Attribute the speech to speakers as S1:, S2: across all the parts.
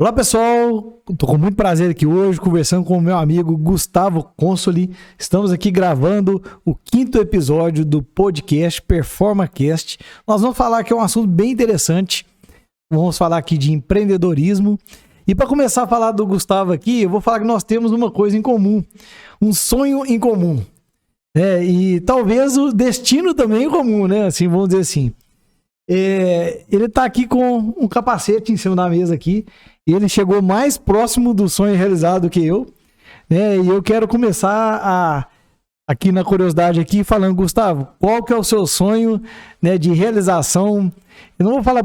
S1: Olá pessoal, estou com muito prazer aqui hoje conversando com o meu amigo Gustavo Consoli. Estamos aqui gravando o 5º episódio do podcast PerformaCast. Nós vamos falar aqui um assunto bem interessante. Vamos falar aqui de empreendedorismo. E para começar a falar do Gustavo aqui, eu vou falar que nós temos uma coisa em comum, um sonho em comum. E talvez o destino também em comum, né? Assim, vamos dizer assim. Ele está aqui com um capacete em cima da mesa aqui. Ele chegou mais próximo do sonho realizado do que eu, né? E eu quero começar aqui na curiosidade aqui falando, Gustavo, qual que é o seu sonho, né, de realização? Eu não vou falar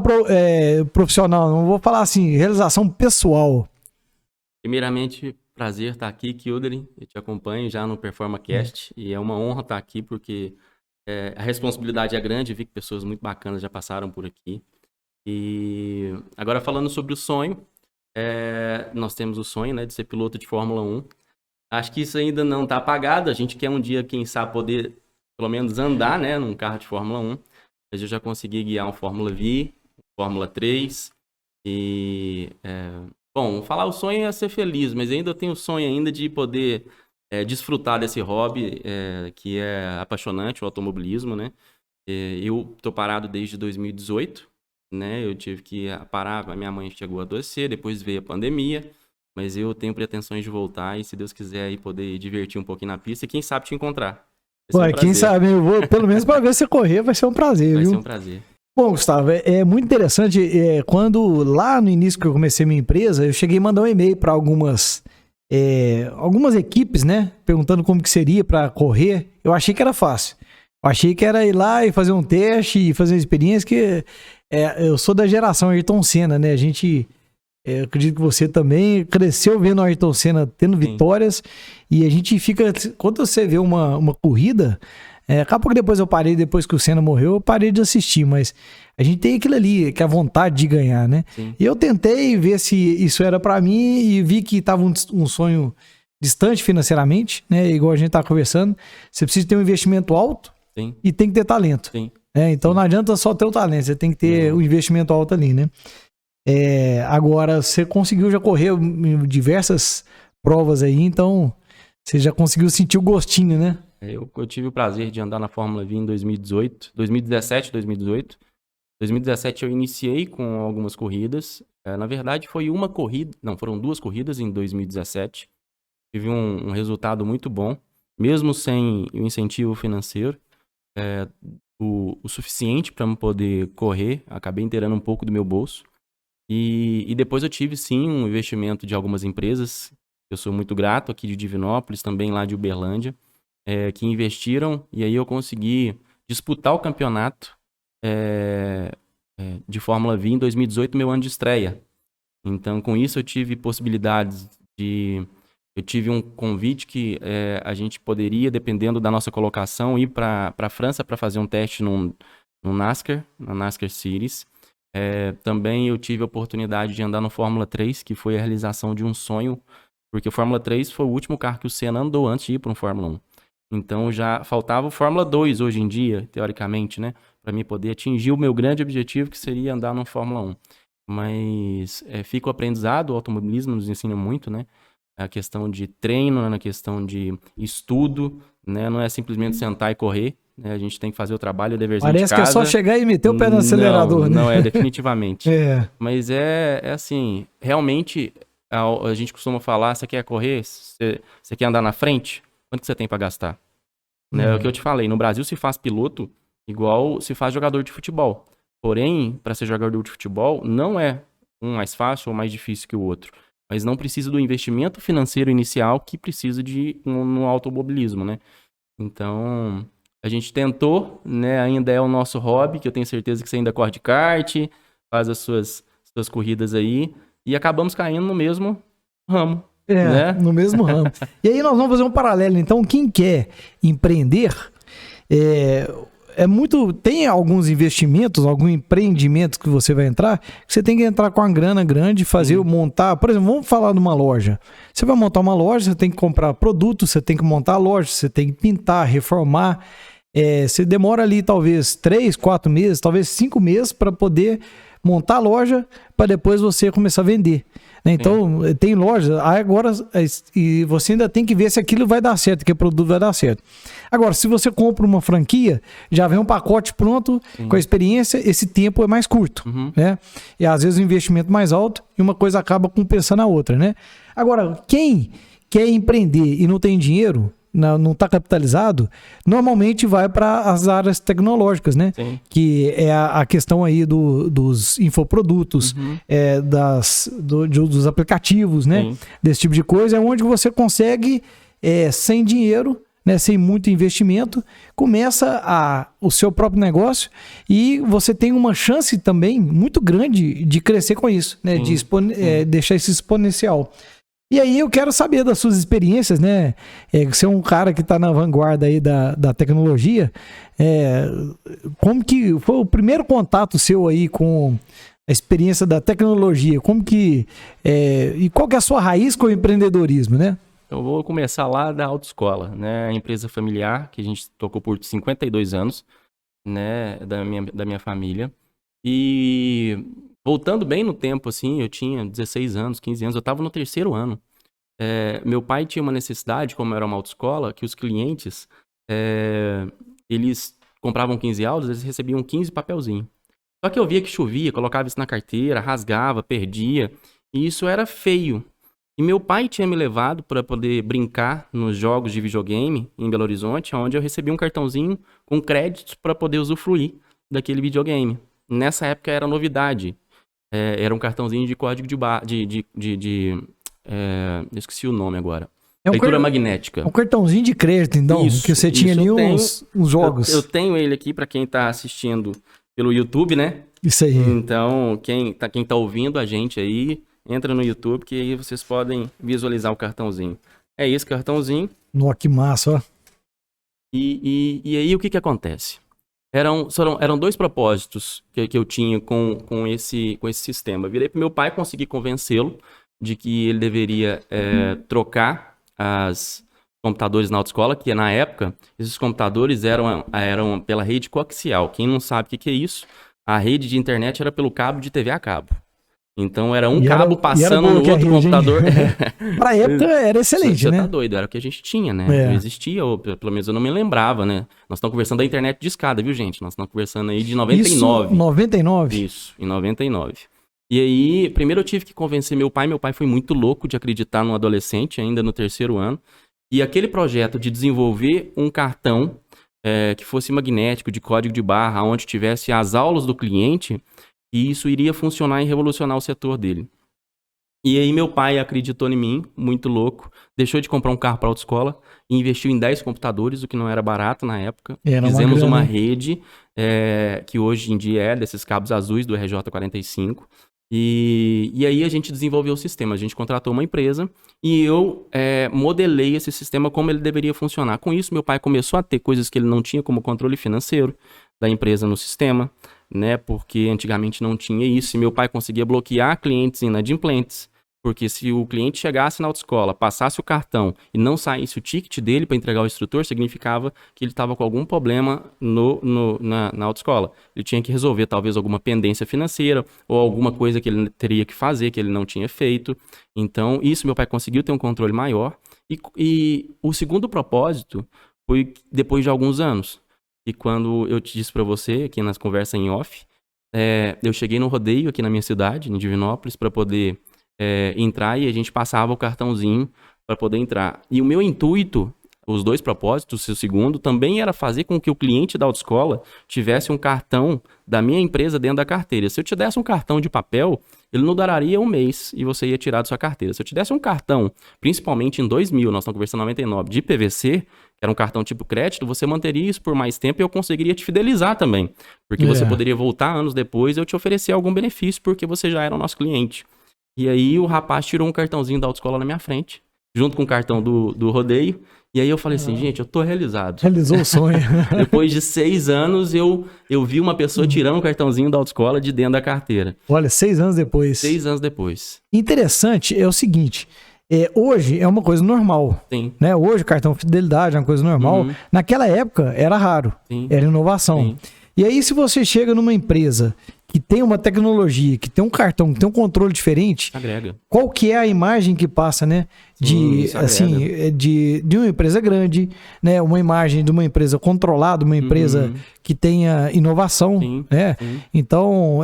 S1: profissional, não vou falar assim, realização pessoal.
S2: Primeiramente, prazer estar aqui, Kildare. Eu te acompanho já no PerformaCast e é uma honra estar aqui porque a responsabilidade é grande. Vi que pessoas muito bacanas já passaram por aqui. E agora falando sobre o sonho, nós temos o sonho, né, de ser piloto de Fórmula 1. Acho que isso ainda não está apagado. A gente quer um dia, quem sabe, poder pelo menos andar, né, num carro de Fórmula 1. Mas eu já consegui guiar um Fórmula V, Fórmula 3. E, bom, falar o sonho é ser feliz, mas ainda eu tenho o sonho ainda de poder desfrutar desse hobby que é apaixonante, o automobilismo, né? Eu estou parado desde 2018. Né? Eu tive que parar, a minha mãe chegou a adoecer, depois veio a pandemia, mas eu tenho pretensões de voltar e, se Deus quiser, aí poder divertir um pouquinho na pista e quem sabe te encontrar.
S1: Ué, quem sabe, eu vou, pelo menos para ver você correr, vai ser um prazer,
S2: vai
S1: viu?
S2: ser um prazer.
S1: Bom, Gustavo, é muito interessante, quando lá no início que eu comecei minha empresa, eu cheguei a mandar um e-mail para algumas equipes, né, perguntando como que seria para correr. Eu achei que era fácil. Eu achei que era ir lá e fazer um teste e fazer uma experiência que... eu sou da geração Ayrton Senna, né? A gente, eu acredito que você também cresceu vendo o Ayrton Senna tendo vitórias. E a gente fica, quando você vê uma corrida, acabou que depois eu parei, depois que o Senna morreu, eu parei de assistir, mas a gente tem aquilo ali, que é a vontade de ganhar, né? Sim. E eu tentei ver se isso era pra mim e vi que tava um sonho distante financeiramente, né? Igual a gente tá conversando, você precisa ter um investimento alto. Sim. E tem que ter talento.
S2: Sim.
S1: Então não adianta só ter o talento, você tem que ter o investimento alto ali, né? Agora, você conseguiu já correr diversas provas aí, então você já conseguiu sentir o gostinho, né?
S2: Eu tive o prazer de andar na Fórmula V em 2017, 2018. 2017 eu iniciei com algumas corridas. Na verdade, foi uma corrida, não, foram 2 corridas em 2017. Tive um resultado muito bom, mesmo sem o incentivo financeiro. O suficiente para eu poder correr, acabei inteirando um pouco do meu bolso. E depois eu tive, sim, um investimento de algumas empresas, eu sou muito grato, aqui de Divinópolis, também lá de Uberlândia, que investiram, e aí eu consegui disputar o campeonato de Fórmula V em 2018, meu ano de estreia. Então, com isso, eu tive possibilidades de... Eu tive um convite que a gente poderia, dependendo da nossa colocação, ir para a França para fazer um teste no NASCAR, na NASCAR Series. Também eu tive a oportunidade de andar no Fórmula 3, que foi a realização de um sonho, porque o Fórmula 3 foi o último carro que o Senna andou antes de ir para um Fórmula 1. Então já faltava o Fórmula 2 hoje em dia, teoricamente, né, para mim poder atingir o meu grande objetivo, que seria andar no Fórmula 1. Mas fica o aprendizado, o automobilismo nos ensina muito, né? A questão de treino, na questão de estudo, né? Não é simplesmente sentar e correr, né? A gente tem que fazer o trabalho, o deverzinho de casa.
S1: Parece que é só chegar e meter o pé no acelerador, né?
S2: Não é, definitivamente. Mas é assim, realmente, a gente costuma falar, você quer correr, você quer andar na frente, quanto que você tem para gastar? Né? É o que eu te falei, no Brasil se faz piloto igual se faz jogador de futebol. Porém, para ser jogador de futebol, não é um mais fácil ou mais difícil que o outro. Mas não precisa do investimento financeiro inicial que precisa no automobilismo, né? Então, a gente tentou, né? Ainda é o nosso hobby, que eu tenho certeza que você ainda corre de kart, faz as suas coridas aí, e acabamos caindo no mesmo ramo. Né?
S1: No mesmo ramo. E aí nós vamos fazer um paralelo. Então, quem quer empreender, tem alguns investimentos, algum empreendimento que você vai entrar, que você tem que entrar com uma grana grande, montar, por exemplo, vamos falar de uma loja. Você vai montar uma loja, você tem que comprar produtos, você tem que montar a loja, você tem que pintar, reformar. Você demora ali talvez 3, 4 meses, talvez 5 meses para poder montar a loja, para depois você começar a vender. né? Então, tem loja, agora, e você ainda tem que ver se aquilo vai dar certo, que o produto vai dar certo. Agora, se você compra uma franquia, já vem um pacote pronto, com a experiência, esse tempo é mais curto, né? E às vezes o investimento mais alto e uma coisa acaba compensando a outra, né? Agora, quem quer empreender e não tem dinheiro, não está capitalizado, normalmente vai para as áreas tecnológicas, né? Sim. Que é a questão aí dos infoprodutos, dos aplicativos, né? Sim. Desse tipo de coisa, é onde você consegue, sem dinheiro, né, sem muito investimento, começa o seu próprio negócio e você tem uma chance também muito grande de crescer com isso, né? De deixar isso exponencial. E aí eu quero saber das suas experiências, né? Você é um cara que está na vanguarda aí da tecnologia. Como que foi o primeiro contato seu aí com a experiência da tecnologia? Como que... e qual que é a sua raiz com o empreendedorismo, né?
S2: Eu vou começar lá da autoescola, né? A empresa familiar, que a gente tocou por 52 anos, né? Da minha família. E... voltando bem no tempo, assim, eu tinha 16 anos, 15 anos, eu estava no 3º ano. Meu pai tinha uma necessidade, como era uma autoescola, que os clientes, eles compravam 15 aulas, eles recebiam 15 papelzinhos. Só que eu via que chovia, colocava isso na carteira, rasgava, perdia, e isso era feio. E meu pai tinha me levado para poder brincar nos jogos de videogame em Belo Horizonte, onde eu recebi um cartãozinho com créditos para poder usufruir daquele videogame. Nessa época era novidade. Era um cartãozinho de código de barra, eu esqueci o nome agora. Leitura magnética.
S1: Um cartãozinho de crédito, então, isso, que você tinha ali uns jogos.
S2: Eu tenho ele aqui para quem tá assistindo pelo YouTube, né?
S1: Isso aí.
S2: Então, quem tá ouvindo a gente aí, entra no YouTube que aí vocês podem visualizar o cartãozinho. É esse cartãozinho.
S1: Nossa, que massa, ó.
S2: E aí o que acontece? Eram 2 propósitos que eu tinha com esse sistema. Virei pro meu pai, consegui convencê-lo de que ele deveria trocar os computadores na autoescola, que na época, esses computadores eram pela rede coaxial. Quem não sabe o que é isso, a rede de internet era pelo cabo de TV a cabo. Então era cabo passando no outro computador.
S1: Pra época era excelente, né?
S2: Você tá doido, era o que a gente tinha, né? Não existia, ou pelo menos eu não me lembrava, né? Nós estamos conversando da internet de escada, viu, gente? Nós estamos conversando aí de 99.
S1: Isso, 99?
S2: Isso, em 99. E aí, primeiro eu tive que convencer meu pai. Meu pai foi muito louco de acreditar num adolescente, ainda no 3º ano. E aquele projeto de desenvolver um cartão que fosse magnético, de código de barra, onde tivesse as aulas do cliente... E isso iria funcionar e revolucionar o setor dele. E aí meu pai acreditou em mim, muito louco, deixou de comprar um carro para autoescola e investiu em 10 computadores, o que não era barato na época. Fizemos uma rede, que hoje em dia é desses cabos azuis do RJ45. E aí a gente desenvolveu o sistema, a gente contratou uma empresa e eu modelei esse sistema como ele deveria funcionar. Com isso, meu pai começou a ter coisas que ele não tinha, como controle financeiro da empresa no sistema, né? Porque antigamente não tinha isso, e meu pai conseguia bloquear clientes inadimplentes, porque se o cliente chegasse na autoescola, passasse o cartão e não saísse o ticket dele para entregar ao instrutor, significava que ele estava com algum problema na autoescola. Ele tinha que resolver talvez alguma pendência financeira ou alguma coisa que ele teria que fazer, que ele não tinha feito. Então, isso meu pai conseguiu ter um controle maior. E o segundo propósito foi depois de alguns anos. E quando eu te disse para você, aqui nas conversas em off, eu cheguei no rodeio aqui na minha cidade, em Divinópolis, para poder entrar, e a gente passava o cartãozinho para poder entrar. E o meu intuito, os 2 propósitos, o segundo, também era fazer com que o cliente da autoescola tivesse um cartão da minha empresa dentro da carteira. Se eu te desse um cartão de papel, ele não duraria um mês e você ia tirar da sua carteira. Se eu te desse um cartão, principalmente em 2000, nós estamos conversando em 99, de PVC, que era um cartão tipo crédito, você manteria isso por mais tempo e eu conseguiria te fidelizar também. Porque você poderia voltar anos depois e eu te oferecer algum benefício porque você já era o nosso cliente. E aí o rapaz tirou um cartãozinho da autoescola na minha frente, junto com o cartão do rodeio. E aí eu falei assim, gente, eu tô realizado.
S1: Realizou o sonho.
S2: Depois de 6 anos, eu vi uma pessoa tirando um cartãozinho da autoescola de dentro da carteira.
S1: Olha, 6 anos depois.
S2: 6 anos depois.
S1: Interessante é o seguinte, hoje é uma coisa normal.
S2: Sim.
S1: Né? Hoje o cartão fidelidade é uma coisa normal. Naquela época era raro, era inovação. Sim. E aí se você chega numa empresa que tem uma tecnologia, que tem um cartão, que tem um controle diferente,
S2: Agrega.
S1: qual que é a imagem que passa, né?
S2: Isso agrega.
S1: De uma empresa grande, né? Uma imagem de uma empresa controlada, uma empresa que tenha inovação,
S2: Sim,
S1: né?
S2: sim.
S1: Então,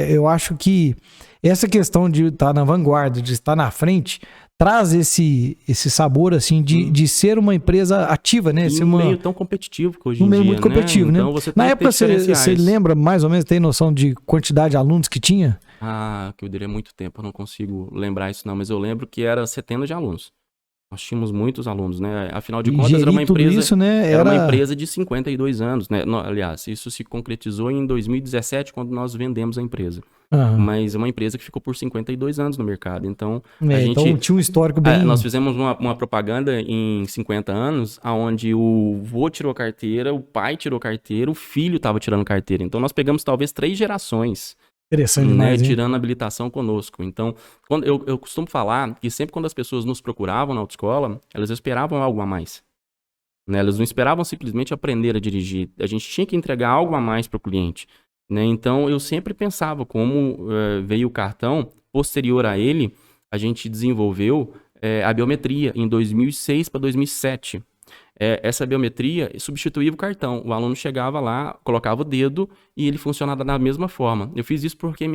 S1: eu acho que essa questão de estar na vanguarda, de estar na frente, traz esse sabor, assim, de ser uma empresa ativa, né?
S2: E
S1: Ser
S2: um meio tão competitivo que hoje
S1: um
S2: em
S1: meio
S2: dia,
S1: muito competitivo, né?
S2: Então você
S1: Na
S2: tem que ter
S1: época, você
S2: diferenciais.
S1: lembra mais ou menos, tem noção de quantidade de alunos que tinha?
S2: Ah, que eu diria muito tempo, eu não consigo lembrar isso não, mas eu lembro que era centenas de alunos. Nós tínhamos muitos alunos, né? Afinal de
S1: E
S2: contas, era uma
S1: gerir tudo
S2: empresa,
S1: isso, né?
S2: era uma empresa de 52 anos, né? Aliás, isso se concretizou em 2017, quando nós vendemos a empresa.
S1: Aham.
S2: Mas é uma empresa que ficou por 52 anos no mercado. Então,
S1: Então tinha um histórico bem...
S2: nós fizemos uma propaganda em 50 anos, onde o vô tirou carteira, o pai tirou carteira, o filho estava tirando carteira. Então, nós pegamos talvez 3 gerações,
S1: Interessante
S2: né,
S1: demais, hein?
S2: tirando a habilitação conosco. Então, quando eu costumo falar que sempre quando as pessoas nos procuravam na autoescola, elas esperavam algo a mais. Né? Elas não esperavam simplesmente aprender a dirigir. A gente tinha que entregar algo a mais para o cliente. Né? Então, eu sempre pensava, como veio o cartão, posterior a ele, a gente desenvolveu a biometria em 2006 para 2007. Essa biometria substituía o cartão. O aluno chegava lá, colocava o dedo e ele funcionava da mesma forma. Eu fiz isso porque a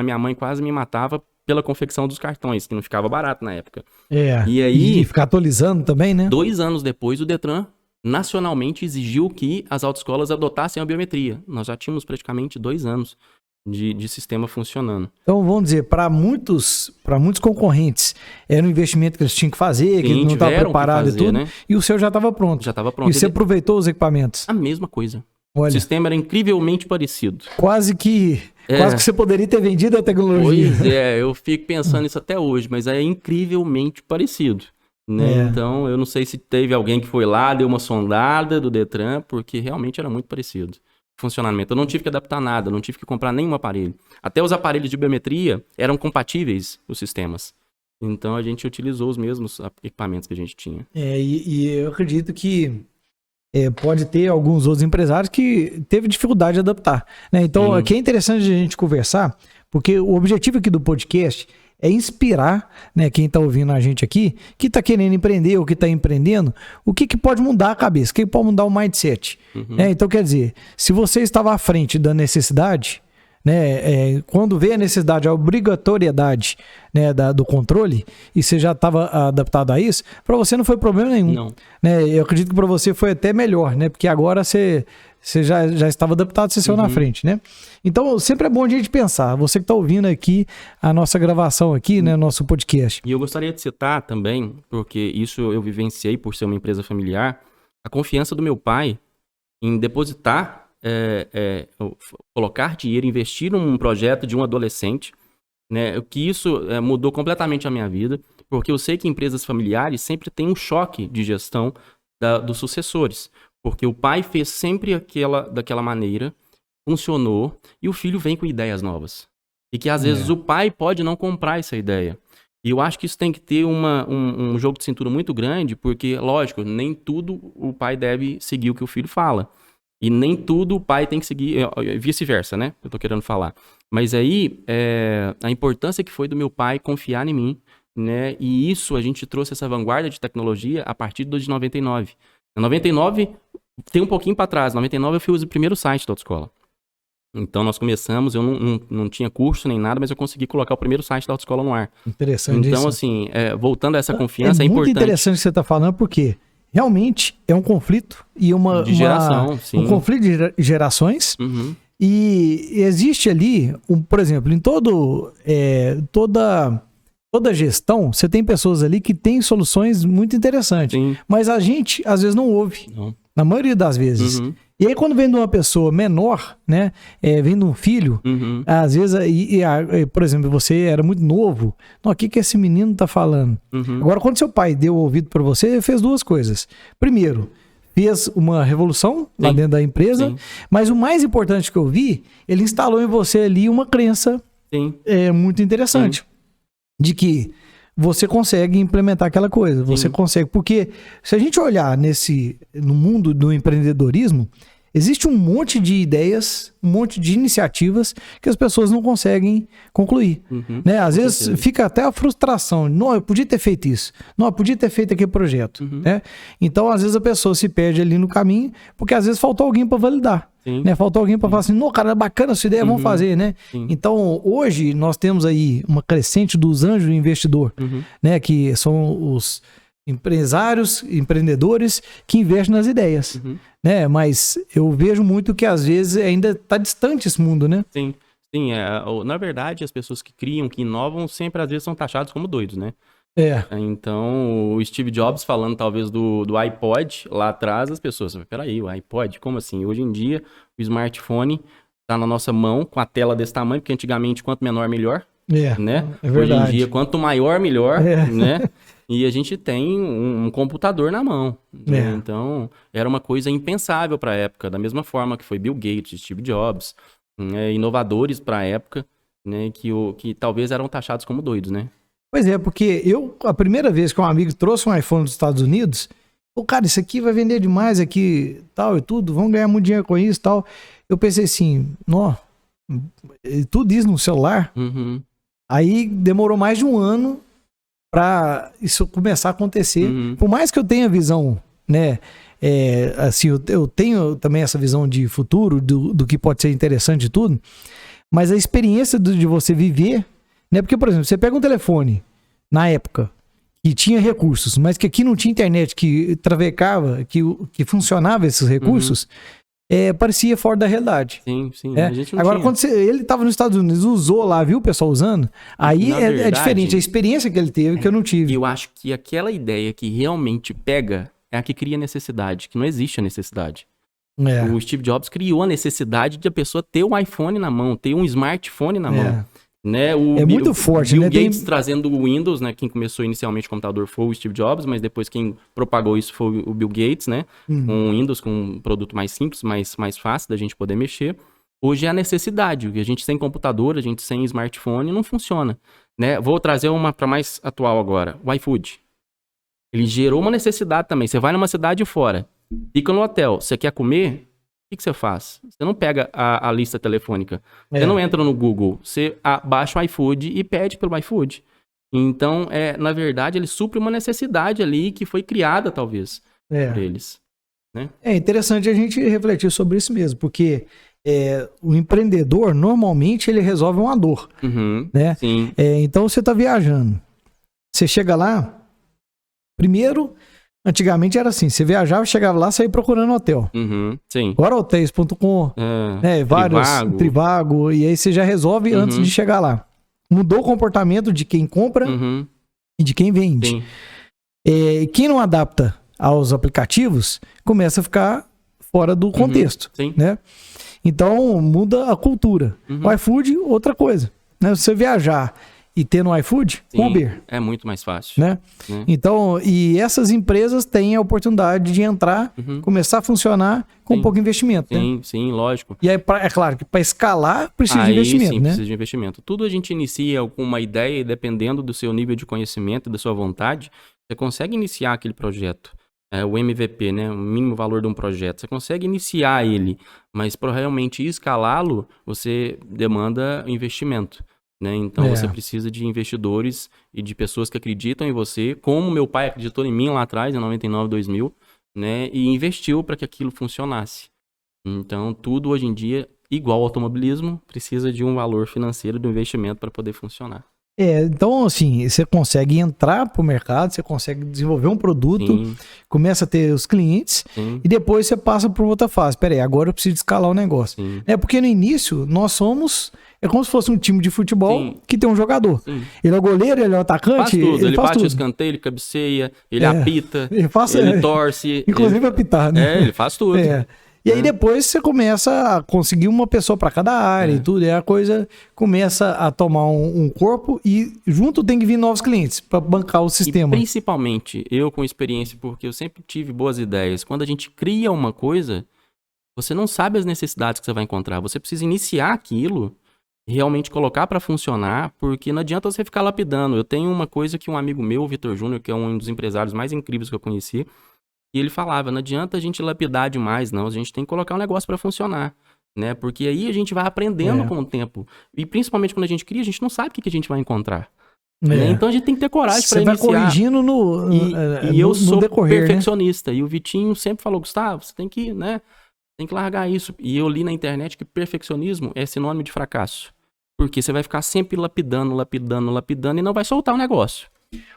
S2: minha mãe quase me matava pela confecção dos cartões, que não ficava barato na época. E aí,
S1: e ficar atualizando também, né?
S2: 2 anos depois, o Detran nacionalmente exigiu que as autoescolas adotassem a biometria. Nós já tínhamos praticamente 2 anos de sistema funcionando.
S1: Então, vamos dizer, para muitos concorrentes, era um investimento que eles tinham que fazer, que
S2: Sim,
S1: não estava
S2: tiveram que
S1: preparado
S2: fazer,
S1: e tudo,
S2: né?
S1: e o seu já estava pronto.
S2: Já estava pronto.
S1: E você aproveitou os equipamentos.
S2: A mesma coisa. O
S1: Olha,
S2: sistema era incrivelmente parecido.
S1: quase que você poderia ter vendido a tecnologia.
S2: Pois é, eu fico pensando nisso até hoje, mas é incrivelmente parecido. Né? Então, eu não sei se teve alguém que foi lá, deu uma sondada do Detran, porque realmente era muito parecido. Funcionamento. Eu não tive que adaptar nada, não tive que comprar nenhum aparelho. Até os aparelhos de biometria eram compatíveis, os sistemas. Então, a gente utilizou os mesmos equipamentos que a gente tinha.
S1: E eu acredito que pode ter alguns outros empresários que teve dificuldade de adaptar. Né? Então, aqui é interessante a gente conversar, porque o objetivo aqui do podcast é inspirar, né, quem está ouvindo a gente aqui, que está querendo empreender ou que está empreendendo, o que pode mudar a cabeça, o que pode mudar o mindset. Né? Então, quer dizer, se você estava à frente da necessidade, né, quando vê a necessidade, a obrigatoriedade, né, do controle, e você já estava adaptado a isso, para você não foi problema nenhum.
S2: Não.
S1: Né? Eu acredito que para você foi até melhor, né? Porque agora você já estava adaptado, você saiu na frente, né? Então, sempre é bom a gente pensar. Você que está ouvindo aqui a nossa gravação aqui, né? Nosso podcast.
S2: E eu gostaria de citar também, porque isso eu vivenciei por ser uma empresa familiar, a confiança do meu pai em depositar, colocar dinheiro, investir num projeto de um adolescente, né? Que isso mudou completamente a minha vida, porque eu sei que empresas familiares sempre têm um choque de gestão dos sucessores. Porque o pai fez sempre daquela maneira, funcionou, e o filho vem com ideias novas. E que às vezes o pai pode não comprar essa ideia. E eu acho que isso tem que ter um jogo de cintura muito grande, porque, lógico, nem tudo o pai deve seguir o que o filho fala. E nem tudo o pai tem que seguir, vice-versa, né? Eu tô querendo falar. Mas aí, a importância que foi do meu pai confiar em mim, né? E isso, a gente trouxe essa vanguarda de tecnologia a partir de 99. Em 99, tem um pouquinho para trás. Em 99 eu fiz o primeiro site da autoescola. Então nós começamos, eu não tinha curso nem nada, mas eu consegui colocar o primeiro site da autoescola no ar.
S1: Interessante
S2: então,
S1: isso.
S2: assim, voltando a essa confiança, é importante.
S1: É muito interessante o que você está falando, porque realmente é um conflito e
S2: de geração, sim.
S1: Um conflito de gerações. E existe ali, por exemplo, em toda gestão, você tem pessoas ali que têm soluções muito interessantes. Sim. Mas a gente, às vezes, não ouve. Não. Na maioria das vezes. E aí, quando vem de uma pessoa menor, né? Vem de um filho, às vezes, por exemplo, você era muito novo. Não, o que esse menino tá falando? Agora, quando seu pai deu ouvido para você, ele fez 2 coisas. Primeiro, fez uma revolução lá dentro da empresa. Sim. Mas o mais importante que eu vi, ele instalou em você ali uma crença muito interessante. Sim. De que você consegue implementar aquela coisa, você consegue, porque se a gente olhar no mundo do empreendedorismo, Existe um monte de ideias, um monte de iniciativas que as pessoas não conseguem concluir. Né? Às vezes
S2: certeza.
S1: fica até a frustração. Não, eu podia ter feito isso. Não, eu podia ter feito aquele projeto. Né? Então, às vezes a pessoa se perde ali no caminho, porque às vezes faltou alguém para validar.
S2: Sim.
S1: Né? Faltou alguém para falar assim, não, cara, é bacana essa ideia, vamos fazer, né?
S2: Sim.
S1: Então, hoje nós temos aí uma crescente dos anjos investidor, né? Que são os empresários, empreendedores que investem nas ideias, né? Mas eu vejo muito que às vezes ainda está distante esse mundo, né?
S2: Sim, sim. Na verdade, as pessoas que criam, que inovam, sempre às vezes são taxados como doidos, né? Então, o Steve Jobs falando talvez do iPod lá atrás, as pessoas, peraí, o iPod, como assim? Hoje em dia, o smartphone tá na nossa mão com a tela desse tamanho, porque antigamente quanto menor, melhor, né?
S1: É verdade.
S2: Hoje em dia, quanto maior, melhor, né? E a gente tem um computador na mão. Né? Então, era uma coisa impensável para a época, da mesma forma que foi Bill Gates, Steve Jobs, né? Inovadores para a época, né? Que talvez eram taxados como doidos, né?
S1: Pois é, porque a primeira vez que um amigo trouxe um iPhone dos Estados Unidos, cara, isso aqui vai vender demais aqui, tal e tudo, vamos ganhar muito dinheiro com isso e tal. Eu pensei assim, tudo isso no celular? Aí demorou mais de um ano para isso começar a acontecer. Por mais que eu tenha visão, né? Assim, eu tenho também essa visão de futuro, do que pode ser interessante e tudo, mas a experiência de você viver, né? Porque, por exemplo, você pega um telefone na época que tinha recursos, mas que aqui não tinha internet, que travecava, que funcionava esses recursos, parecia fora da realidade.
S2: Sim.
S1: A gente não Agora, tinha. Quando ele estava nos Estados Unidos, usou lá, viu o pessoal usando, aí é diferente. A experiência que ele teve, que eu não tive.
S2: Eu acho que aquela ideia que realmente pega é a que cria necessidade, que não existe a necessidade. O Steve Jobs criou a necessidade de a pessoa ter um iPhone na mão, ter um smartphone na mão. Né?
S1: Muito forte,
S2: Bill
S1: né?
S2: Gates trazendo o Windows, né? Quem começou inicialmente o computador foi o Steve Jobs, mas depois quem propagou isso foi o Bill Gates, né? Com o Windows, com um produto mais simples, mais fácil da gente poder mexer. Hoje é a necessidade, a gente sem computador, a gente sem smartphone não funciona, né? Vou trazer uma para mais atual agora, o iFood. Ele gerou uma necessidade também. Você vai numa cidade fora, fica no hotel, você quer comer? O que você faz? Você não pega a lista telefônica. Você não entra no Google. Você baixa o iFood e pede pelo iFood. Então, na verdade, ele supre uma necessidade ali que foi criada, talvez, por eles. Né?
S1: É interessante a gente refletir sobre isso mesmo, porque o empreendedor, normalmente, ele resolve uma dor. Né?
S2: Sim.
S1: Então, você está viajando. Você chega lá, primeiro... Antigamente era assim, você viajava, chegava lá, saía procurando hotel.
S2: Sim.
S1: Agora hotéis.com, né, vários, Trivago, e aí você já resolve antes de chegar lá. Mudou o comportamento de quem compra e de quem vende. Quem não adapta aos aplicativos, começa a ficar fora do contexto. Né? Então, muda a cultura. O iFood, outra coisa. Né? Você viajar e ter no iFood, Uber.
S2: É muito mais fácil.
S1: Né? Então, e essas empresas têm a oportunidade de entrar, começar a funcionar com pouco investimento.
S2: Sim, lógico.
S1: E aí, é claro que para escalar precisa de investimento, né?
S2: Precisa de investimento. Tudo a gente inicia com uma ideia e dependendo do seu nível de conhecimento e da sua vontade, você consegue iniciar aquele projeto. O MVP, né? O mínimo valor de um projeto. Você consegue iniciar ele, mas para realmente escalá-lo, você demanda investimento. Né? Então você precisa de investidores e de pessoas que acreditam em você, como meu pai acreditou em mim lá atrás, em 99, 2000, né? E investiu para que aquilo funcionasse. Então tudo hoje em dia, igual ao automobilismo, precisa de um valor financeiro do investimento para poder funcionar.
S1: Então assim, você consegue entrar para o mercado, você consegue desenvolver um produto, começa a ter os clientes e depois você passa por outra fase. Peraí, agora eu preciso escalar o negócio. Porque no início nós somos... É como se fosse um time de futebol que tem um jogador. Ele é o goleiro, ele é o atacante.
S2: Faz tudo. Ele
S1: faz
S2: bate
S1: tudo.
S2: o escanteio, ele cabeceia, ele apita, ele torce.
S1: Inclusive apitar, né?
S2: Ele faz tudo.
S1: E aí depois você começa a conseguir uma pessoa para cada área e tudo. E a coisa começa a tomar um corpo e junto tem que vir novos clientes para bancar o sistema.
S2: E principalmente eu com experiência, porque eu sempre tive boas ideias. Quando a gente cria uma coisa, você não sabe as necessidades que você vai encontrar. Você precisa iniciar aquilo, realmente colocar para funcionar, porque não adianta você ficar lapidando. Eu tenho uma coisa que um amigo meu, o Vitor Júnior, que é um dos empresários mais incríveis que eu conheci, E ele falava, não adianta a gente lapidar demais, não. A gente tem que colocar um negócio para funcionar, né? Porque aí a gente vai aprendendo com o tempo. E principalmente quando a gente cria, a gente não sabe o que a gente vai encontrar. Né? Então a gente tem que ter coragem para iniciar.
S1: Você vai corrigindo
S2: eu sou
S1: decorrer,
S2: perfeccionista. Né? E o Vitinho sempre falou, Gustavo, você tem que, né? Tem que largar isso. E eu li na internet que perfeccionismo é sinônimo de fracasso. Porque você vai ficar sempre lapidando e não vai soltar o negócio.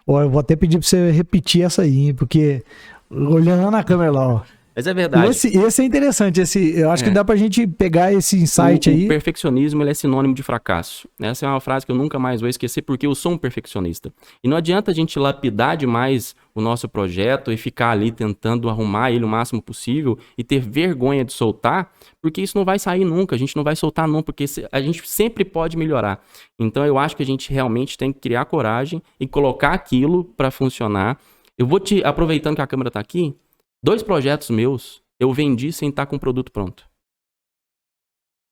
S1: Ó, eu vou até pedir pra você repetir essa aí, hein, porque olhando na câmera lá, ó.
S2: Mas é verdade.
S1: Esse é interessante, eu acho que dá pra gente pegar esse insight aí.
S2: O perfeccionismo, ele é sinônimo de fracasso. Essa é uma frase que eu nunca mais vou esquecer, porque eu sou um perfeccionista. E não adianta a gente lapidar demais o nosso projeto e ficar ali tentando arrumar ele o máximo possível e ter vergonha de soltar, porque isso não vai sair nunca, a gente não vai soltar nunca, porque a gente sempre pode melhorar. Então eu acho que a gente realmente tem que criar coragem e colocar aquilo para funcionar. Eu vou aproveitando que a câmera tá aqui, 2 projetos meus, eu vendi sem estar com o produto pronto.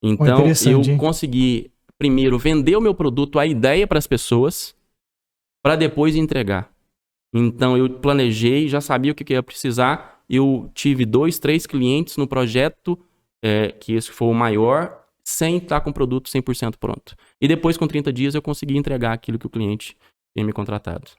S2: Então, eu consegui, primeiro, vender o meu produto, a ideia para as pessoas, para depois entregar. Então, eu planejei, já sabia o que eu ia precisar. Eu tive 2, 3 clientes no projeto, que esse foi o maior, sem estar com o produto 100% pronto. E depois, com 30 dias, eu consegui entregar aquilo que o cliente tinha me contratado.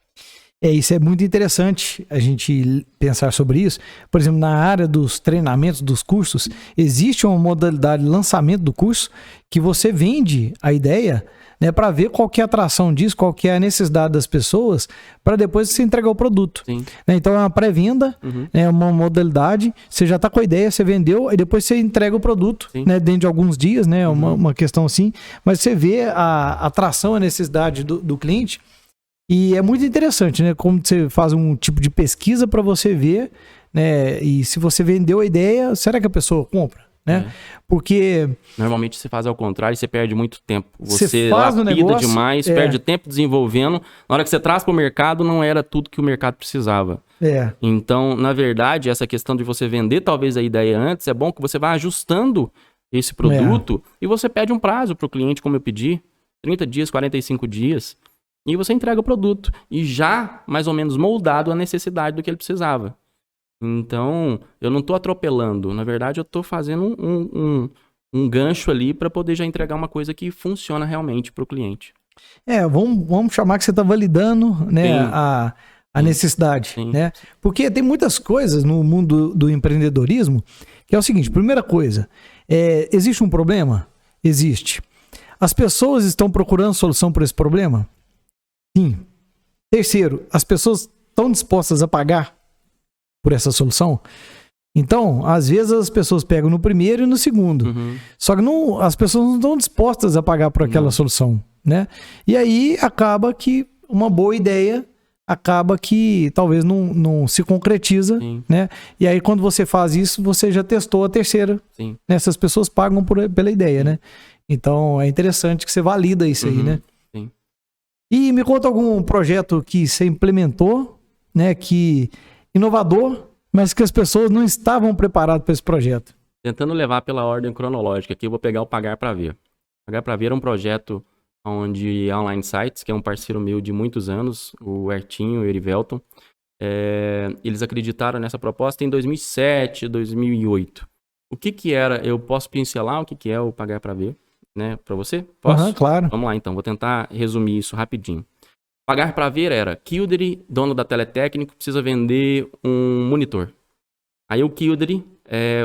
S1: Isso é muito interessante a gente pensar sobre isso. Por exemplo, na área dos treinamentos, dos cursos, existe uma modalidade de lançamento do curso que você vende a ideia, né, para ver qual que é a atração disso, qual que é a necessidade das pessoas, para depois você entregar o produto.
S2: Sim.
S1: Então é uma pré-venda, é uma modalidade, você já está com a ideia, você vendeu, e depois você entrega o produto, né, dentro de alguns dias, né, uma questão assim, mas você vê a atração, a necessidade do cliente. E é muito interessante, né? Como você faz um tipo de pesquisa para você ver, né? E se você vendeu a ideia, será que a pessoa compra, né? Porque
S2: normalmente você faz ao contrário, você perde muito tempo. Você
S1: faz
S2: lapida
S1: negócio,
S2: demais, perde tempo desenvolvendo. Na hora que você traz para o mercado, não era tudo que o mercado precisava. Então, na verdade, essa questão de você vender talvez a ideia antes, é bom que você vá ajustando esse produto e você pede um prazo para o cliente, como eu pedi, 30 dias, 45 dias. E você entrega o produto. E já, mais ou menos, moldado a necessidade do que ele precisava. Então, eu não estou atropelando. Na verdade, eu estou fazendo um gancho ali para poder já entregar uma coisa que funciona realmente para o cliente.
S1: Vamos chamar que você está validando, né, a necessidade. Né? Porque tem muitas coisas no mundo do empreendedorismo que é o seguinte. Primeira coisa, existe um problema? Existe. As pessoas estão procurando solução para esse problema? Sim. Terceiro, as pessoas estão dispostas a pagar por essa solução? Então, às vezes as pessoas pegam no primeiro e no segundo. Só que as pessoas não estão dispostas a pagar por aquela solução, né? E aí acaba que uma boa ideia acaba que talvez não se concretiza, né? E aí quando você faz isso, você já testou a terceira. Né? Essas pessoas pagam pela ideia, né? Então é interessante que você valida isso aí, né? E me conta algum projeto que você implementou, né, que inovador, mas que as pessoas não estavam preparadas para esse projeto.
S2: Tentando levar pela ordem cronológica, aqui eu vou pegar o Pagar para Ver. Pagar para Ver é um projeto onde a Online Sites, que é um parceiro meu de muitos anos, o Hertinho e o Erivelton, eles acreditaram nessa proposta em 2007, 2008. O que era? Eu posso pincelar o que é o Pagar para Ver? Né, para você? Posso?
S1: Claro.
S2: Vamos lá, então. Vou tentar resumir isso rapidinho. Pagar para Ver era Kildare, dono da Teletécnico, precisa vender um monitor. Aí o Kildare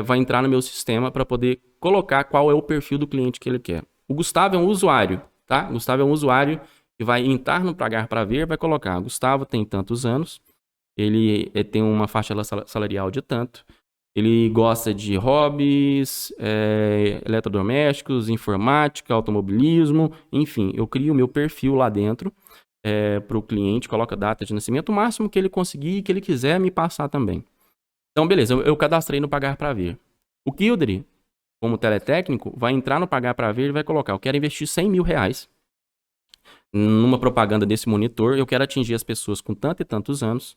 S2: vai entrar no meu sistema para poder colocar qual é o perfil do cliente que ele quer. O Gustavo é um usuário, tá? O Gustavo é um usuário que vai entrar no Pagar para Ver, vai colocar. Gustavo tem tantos anos, ele tem uma faixa salarial de tanto. Ele gosta de hobbies, eletrodomésticos, informática, automobilismo, enfim. Eu crio o meu perfil lá dentro para o cliente, coloco a data de nascimento, o máximo que ele conseguir e que ele quiser me passar também. Então, beleza, eu cadastrei no Pagar para Ver. O Kildare, como teletécnico, vai entrar no Pagar para Ver e vai colocar, eu quero investir R$100 mil numa propaganda desse monitor, eu quero atingir as pessoas com tanto e tantos anos.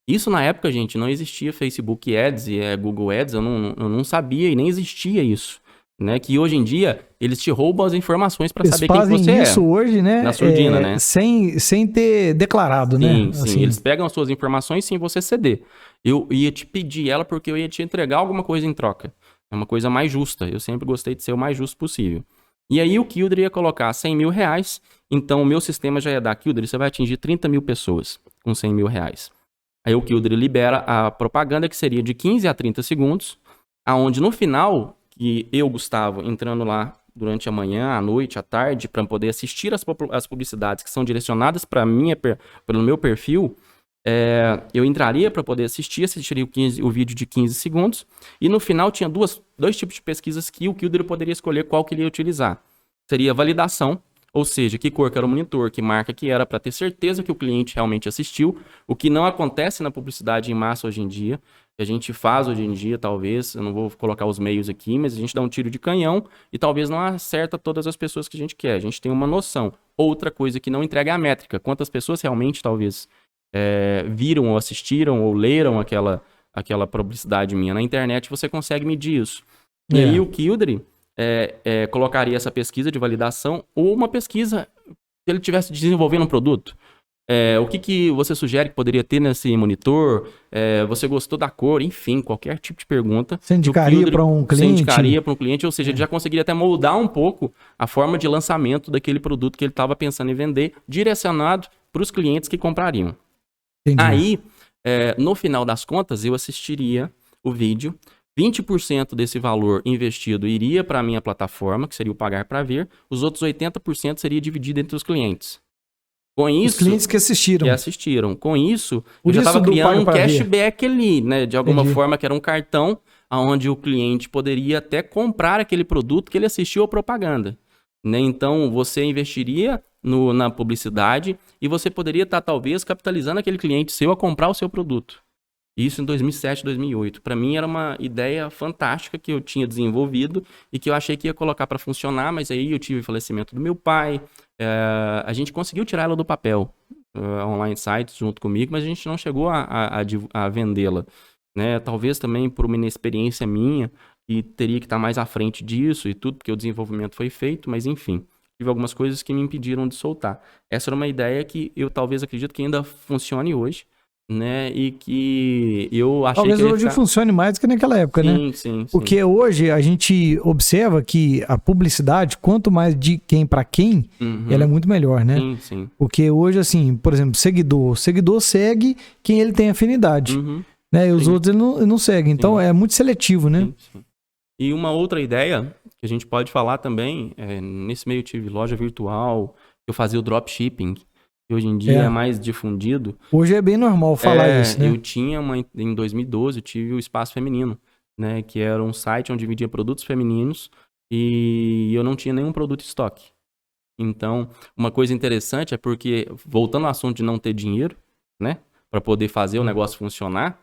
S2: Isso na época, gente, não existia Facebook Ads e Google Ads, eu não sabia e nem existia isso. né? Que hoje em dia eles te roubam as informações para saber quem
S1: fazem
S2: você
S1: isso hoje, né?
S2: na surdina, né?
S1: Sem ter declarado, né?
S2: Sim, sim.
S1: Assim.
S2: Eles pegam as suas informações sem você ceder. Eu ia te pedir ela porque eu ia te entregar alguma coisa em troca. É uma coisa mais justa. Eu sempre gostei de ser o mais justo possível. E aí o Kildare ia colocar 100 mil reais. Então o meu sistema já ia dar, Kildare, você vai atingir 30 mil pessoas com 100 mil reais. Aí o Kildare libera a propaganda que seria de 15 a 30 segundos, aonde no final, que eu, Gustavo, entrando lá durante a manhã, à noite, à tarde, para poder assistir as publicidades que são direcionadas pelo meu perfil, eu entraria para poder assistiria o vídeo de 15 segundos, e no final tinha dois tipos de pesquisas que o Kildare poderia escolher qual que ele ia utilizar. Seria validação, ou seja, que cor que era o monitor, que marca que era, para ter certeza que o cliente realmente assistiu, o que não acontece na publicidade em massa hoje em dia, que a gente faz hoje em dia, talvez, eu não vou colocar os meios aqui, mas a gente dá um tiro de canhão e talvez não acerta todas as pessoas que a gente quer, a gente tem uma noção. Outra coisa que não entrega é a métrica, quantas pessoas realmente, talvez, viram ou assistiram ou leram aquela publicidade minha na internet, você consegue medir isso. E aí o Kildare colocaria essa pesquisa de validação ou uma pesquisa que ele estivesse desenvolvendo um produto. O que você sugere que poderia ter nesse monitor? Você gostou da cor? Enfim, qualquer tipo de pergunta.
S1: Você indicaria para um cliente?
S2: Você indicaria para um cliente, ou seja, ele já conseguiria até moldar um pouco a forma de lançamento daquele produto que ele estava pensando em vender, direcionado para os clientes que comprariam. Entendi. Aí, no final das contas, eu assistiria o vídeo, 20% desse valor investido iria para a minha plataforma, que seria o pagar para ver, os outros 80% seria dividido entre os clientes. Com isso,
S1: os clientes que assistiram.
S2: Com isso, eu já estava criando um cashback ali, né? De alguma forma, que era um cartão onde o cliente poderia até comprar aquele produto que ele assistiu a propaganda. Né? Então, você investiria na publicidade e você poderia estar, talvez, capitalizando aquele cliente seu a comprar o seu produto. Isso em 2007, 2008. Para mim era uma ideia fantástica que eu tinha desenvolvido e que eu achei que ia colocar para funcionar, mas aí eu tive o falecimento do meu pai, a gente conseguiu tirar ela do papel, online sites junto comigo, mas a gente não chegou a vendê-la. Né? Talvez também por uma inexperiência minha, e teria que estar mais à frente disso e tudo, porque o desenvolvimento foi feito, mas enfim, tive algumas coisas que me impediram de soltar. Essa era uma ideia que eu talvez acredito que ainda funcione hoje, né, e que eu achei
S1: talvez
S2: que
S1: hoje funcione mais do que naquela época,
S2: sim,
S1: né?
S2: Sim.
S1: Porque hoje a gente observa que a publicidade, quanto mais de quem para quem, ela é muito melhor, né?
S2: Sim.
S1: Porque hoje, assim, por exemplo, seguidor segue quem ele tem afinidade, né? E os outros ele não segue, então é muito seletivo, né?
S2: Sim. E uma outra ideia que a gente pode falar também, nesse meio eu tive loja virtual, eu fazia o dropshipping, que hoje em dia é mais difundido.
S1: Hoje é bem normal falar isso, né?
S2: Eu tinha em 2012, eu tive o Espaço Feminino, né? Que era um site onde vendia produtos femininos e eu não tinha nenhum produto em estoque. Então, uma coisa interessante é porque, voltando ao assunto de não ter dinheiro, né? Para poder fazer o negócio funcionar,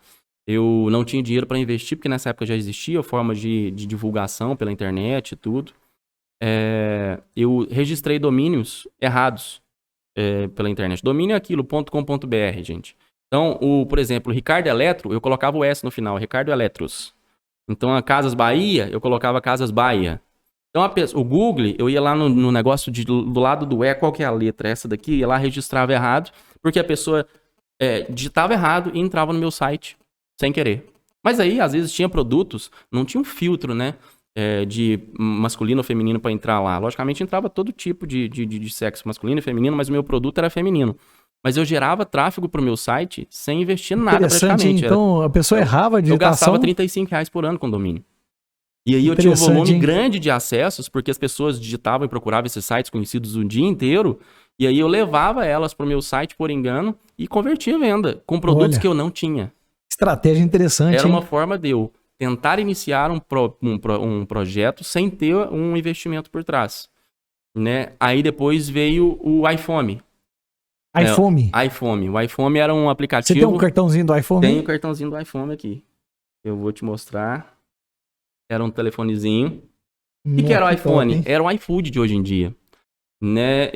S2: eu não tinha dinheiro para investir, porque nessa época já existia formas de divulgação pela internet e tudo. Eu registrei domínios errados pela internet. Domínio é aquilo.com.br, gente. Então, por exemplo, Ricardo Eletro, eu colocava o S no final, Ricardo Eletros. Então, a Casas Bahia, eu colocava Casas Bahia. Então, o Google, eu ia lá no negócio do lado do qual que é a letra? Essa daqui, ia lá, registrava errado, porque a pessoa digitava errado e entrava no meu site sem querer. Mas aí, às vezes, tinha produtos, não tinha um filtro, né? De masculino ou feminino para entrar lá. Logicamente, entrava todo tipo de sexo masculino e feminino, mas o meu produto era feminino. Mas eu gerava tráfego pro meu site sem investir nada praticamente.
S1: Então, a pessoa errava a digitação.
S2: Eu gastava R$35 por ano com domínio. E aí eu tinha um volume grande de acessos, porque as pessoas digitavam e procuravam esses sites conhecidos o dia inteiro, e aí eu levava elas pro meu site por engano e convertia a venda com produtos que eu não tinha.
S1: Estratégia interessante.
S2: Era uma forma de eu tentar iniciar um projeto sem ter um investimento por trás. Né? Aí depois veio o iPhone. iPhone. O iPhone era um aplicativo...
S1: Você tem um cartãozinho do iPhone?
S2: Tenho o cartãozinho do iPhone aqui. Eu vou te mostrar. Era um telefonezinho. O que era o iPhone? Era o iFood de hoje em dia. Né?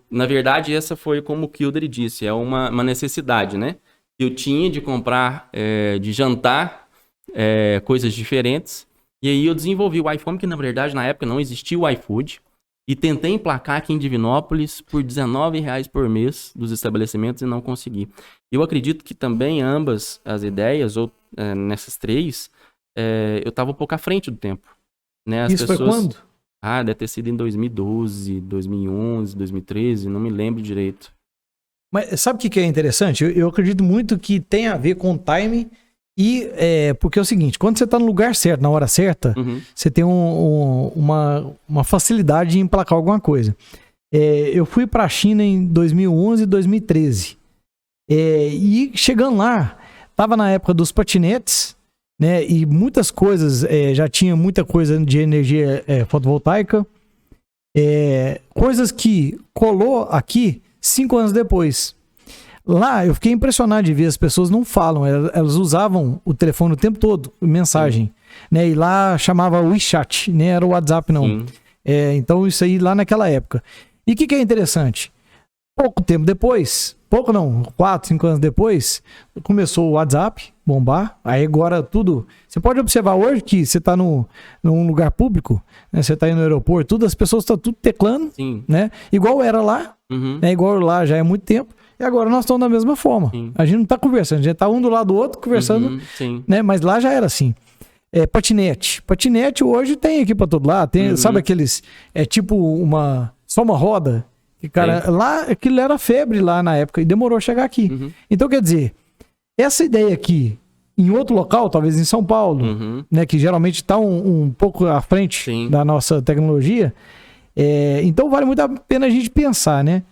S2: Na verdade, essa foi como o Kildare disse. É uma necessidade, né? Eu tinha de comprar, de jantar... coisas diferentes, E aí eu desenvolvi o iPhone, que na verdade na época não existia o iFood. E tentei emplacar aqui em Divinópolis por R$19 por mês dos estabelecimentos e não consegui. Eu acredito que também ambas as ideias, ou nessas três, eu estava um pouco à frente do tempo. Né? As
S1: Isso foi quando?
S2: Deve ter sido em 2012, 2011, 2013, não me lembro direito.
S1: Mas sabe o que é interessante? Eu acredito muito que tem a ver com o timing e porque é o seguinte, quando você está no lugar certo, na hora certa, você tem uma facilidade em emplacar alguma coisa. Eu fui para a China em 2011 e 2013. E chegando lá, estava na época dos patinetes, né? E muitas coisas, já tinha muita coisa de energia fotovoltaica. Coisas que colou aqui 5 anos depois. Lá eu fiquei impressionado de ver, as pessoas não falam, elas usavam o telefone o tempo todo, mensagem, né? E lá chamava WeChat, nem era o WhatsApp não. Então isso aí lá naquela época. E o que é interessante? Pouco tempo depois, 4, 5 anos depois, começou o WhatsApp bombar. Aí agora tudo, você pode observar hoje que você está num lugar público, né? Você está aí no aeroporto, as pessoas estão tudo teclando, né? Igual era lá, né? Igual lá já é muito tempo. E agora nós estamos da mesma forma. A gente não está conversando, a gente está um do lado do outro conversando, né? Mas lá já era assim. Patinete. Patinete hoje tem aqui para todo lado. Tem, sabe aqueles, tipo só uma roda? Que, cara, lá aquilo era febre lá na época e demorou a chegar aqui. Então, quer dizer, essa ideia aqui, em outro local, talvez em São Paulo, né? Que geralmente está um pouco à frente da nossa tecnologia. Então vale muito a pena a gente pensar, né?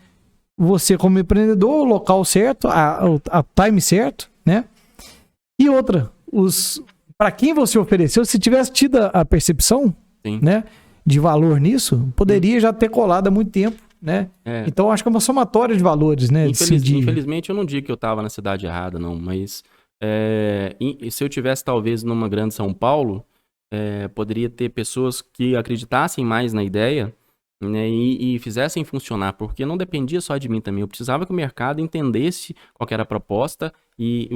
S1: Você como empreendedor, o local certo, a time certo, né? E outra, para quem você ofereceu, se tivesse tido a percepção, né, de valor nisso, poderia já ter colado há muito tempo, né? Então acho que é uma somatória de valores, né?
S2: Infelizmente eu não digo que eu estava na cidade errada, não, mas se eu tivesse talvez numa grande São Paulo, poderia ter pessoas que acreditassem mais na ideia, né, e fizessem funcionar, porque não dependia só de mim também. Eu precisava que o mercado entendesse qual que era a proposta e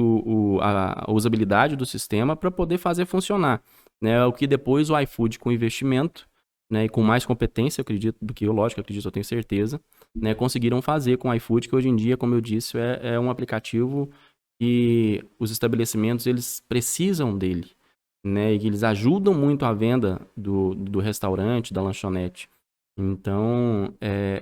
S2: a usabilidade do sistema para poder fazer funcionar. Né, o que depois o iFood, com investimento, né, e com mais competência, eu acredito, do que eu, lógico, eu tenho certeza, né, conseguiram fazer com o iFood, que hoje em dia, como eu disse, é um aplicativo que os estabelecimentos eles precisam dele, né, e que eles ajudam muito a venda do restaurante, da lanchonete. Então,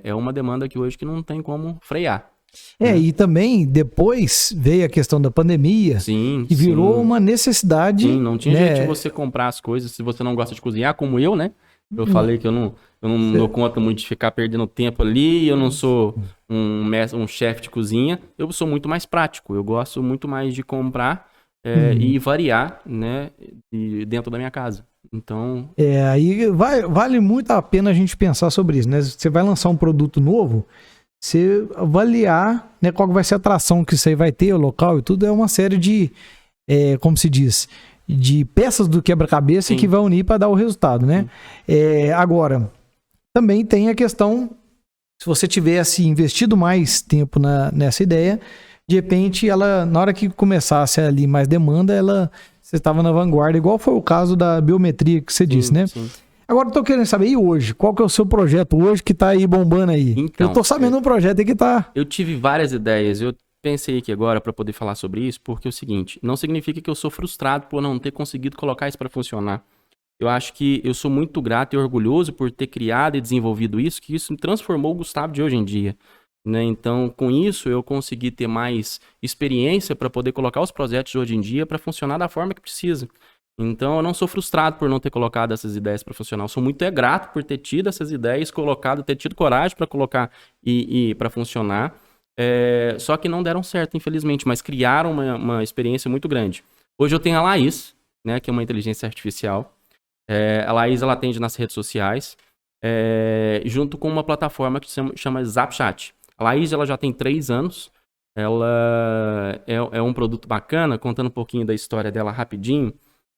S2: é uma demanda que hoje que não tem como frear.
S1: E também depois veio a questão da pandemia, que virou uma necessidade.
S2: Não tinha jeito de você comprar as coisas se você não gosta de cozinhar, como eu, né? Eu falei que eu não dou conta muito de ficar perdendo tempo ali, eu não sou um chefe de cozinha, eu sou muito mais prático, eu gosto muito mais de comprar e variar, né, dentro da minha casa. Então...
S1: aí vale muito a pena a gente pensar sobre isso, né? Você vai lançar um produto novo, você avaliar, né, qual vai ser a atração que você vai ter, o local e tudo, é uma série de, como se diz, de peças do quebra-cabeça que vai unir para dar o resultado, né? Agora, também tem a questão, se você tivesse investido mais tempo nessa ideia, de repente, ela, na hora que começasse ali mais demanda, você estava na vanguarda, igual foi o caso da biometria que você disse, né? Agora eu tô querendo saber, e hoje? Qual que é o seu projeto hoje que tá aí bombando aí?
S2: Então,
S1: eu tô sabendo um projeto aí que tá...
S2: Eu tive várias ideias, eu pensei aqui agora para poder falar sobre isso, porque é o seguinte, não significa que eu sou frustrado por não ter conseguido colocar isso para funcionar. Eu acho que eu sou muito grato e orgulhoso por ter criado e desenvolvido isso, que isso me transformou o Gustavo de hoje em dia. Né? Então, com isso, eu consegui ter mais experiência para poder colocar os projetos de hoje em dia para funcionar da forma que precisa. Então, eu não sou frustrado por não ter colocado essas ideias para funcionar. Eu sou muito grato por ter tido essas ideias, ter tido coragem para colocar e para funcionar. Só que não deram certo, infelizmente, mas criaram uma experiência muito grande. Hoje eu tenho a Laís, né, que é uma inteligência artificial. A Laís, ela atende nas redes sociais, junto com uma plataforma que se chama ZapChat. A Laís, ela já tem 3 anos. Ela é um produto bacana, contando um pouquinho da história dela rapidinho.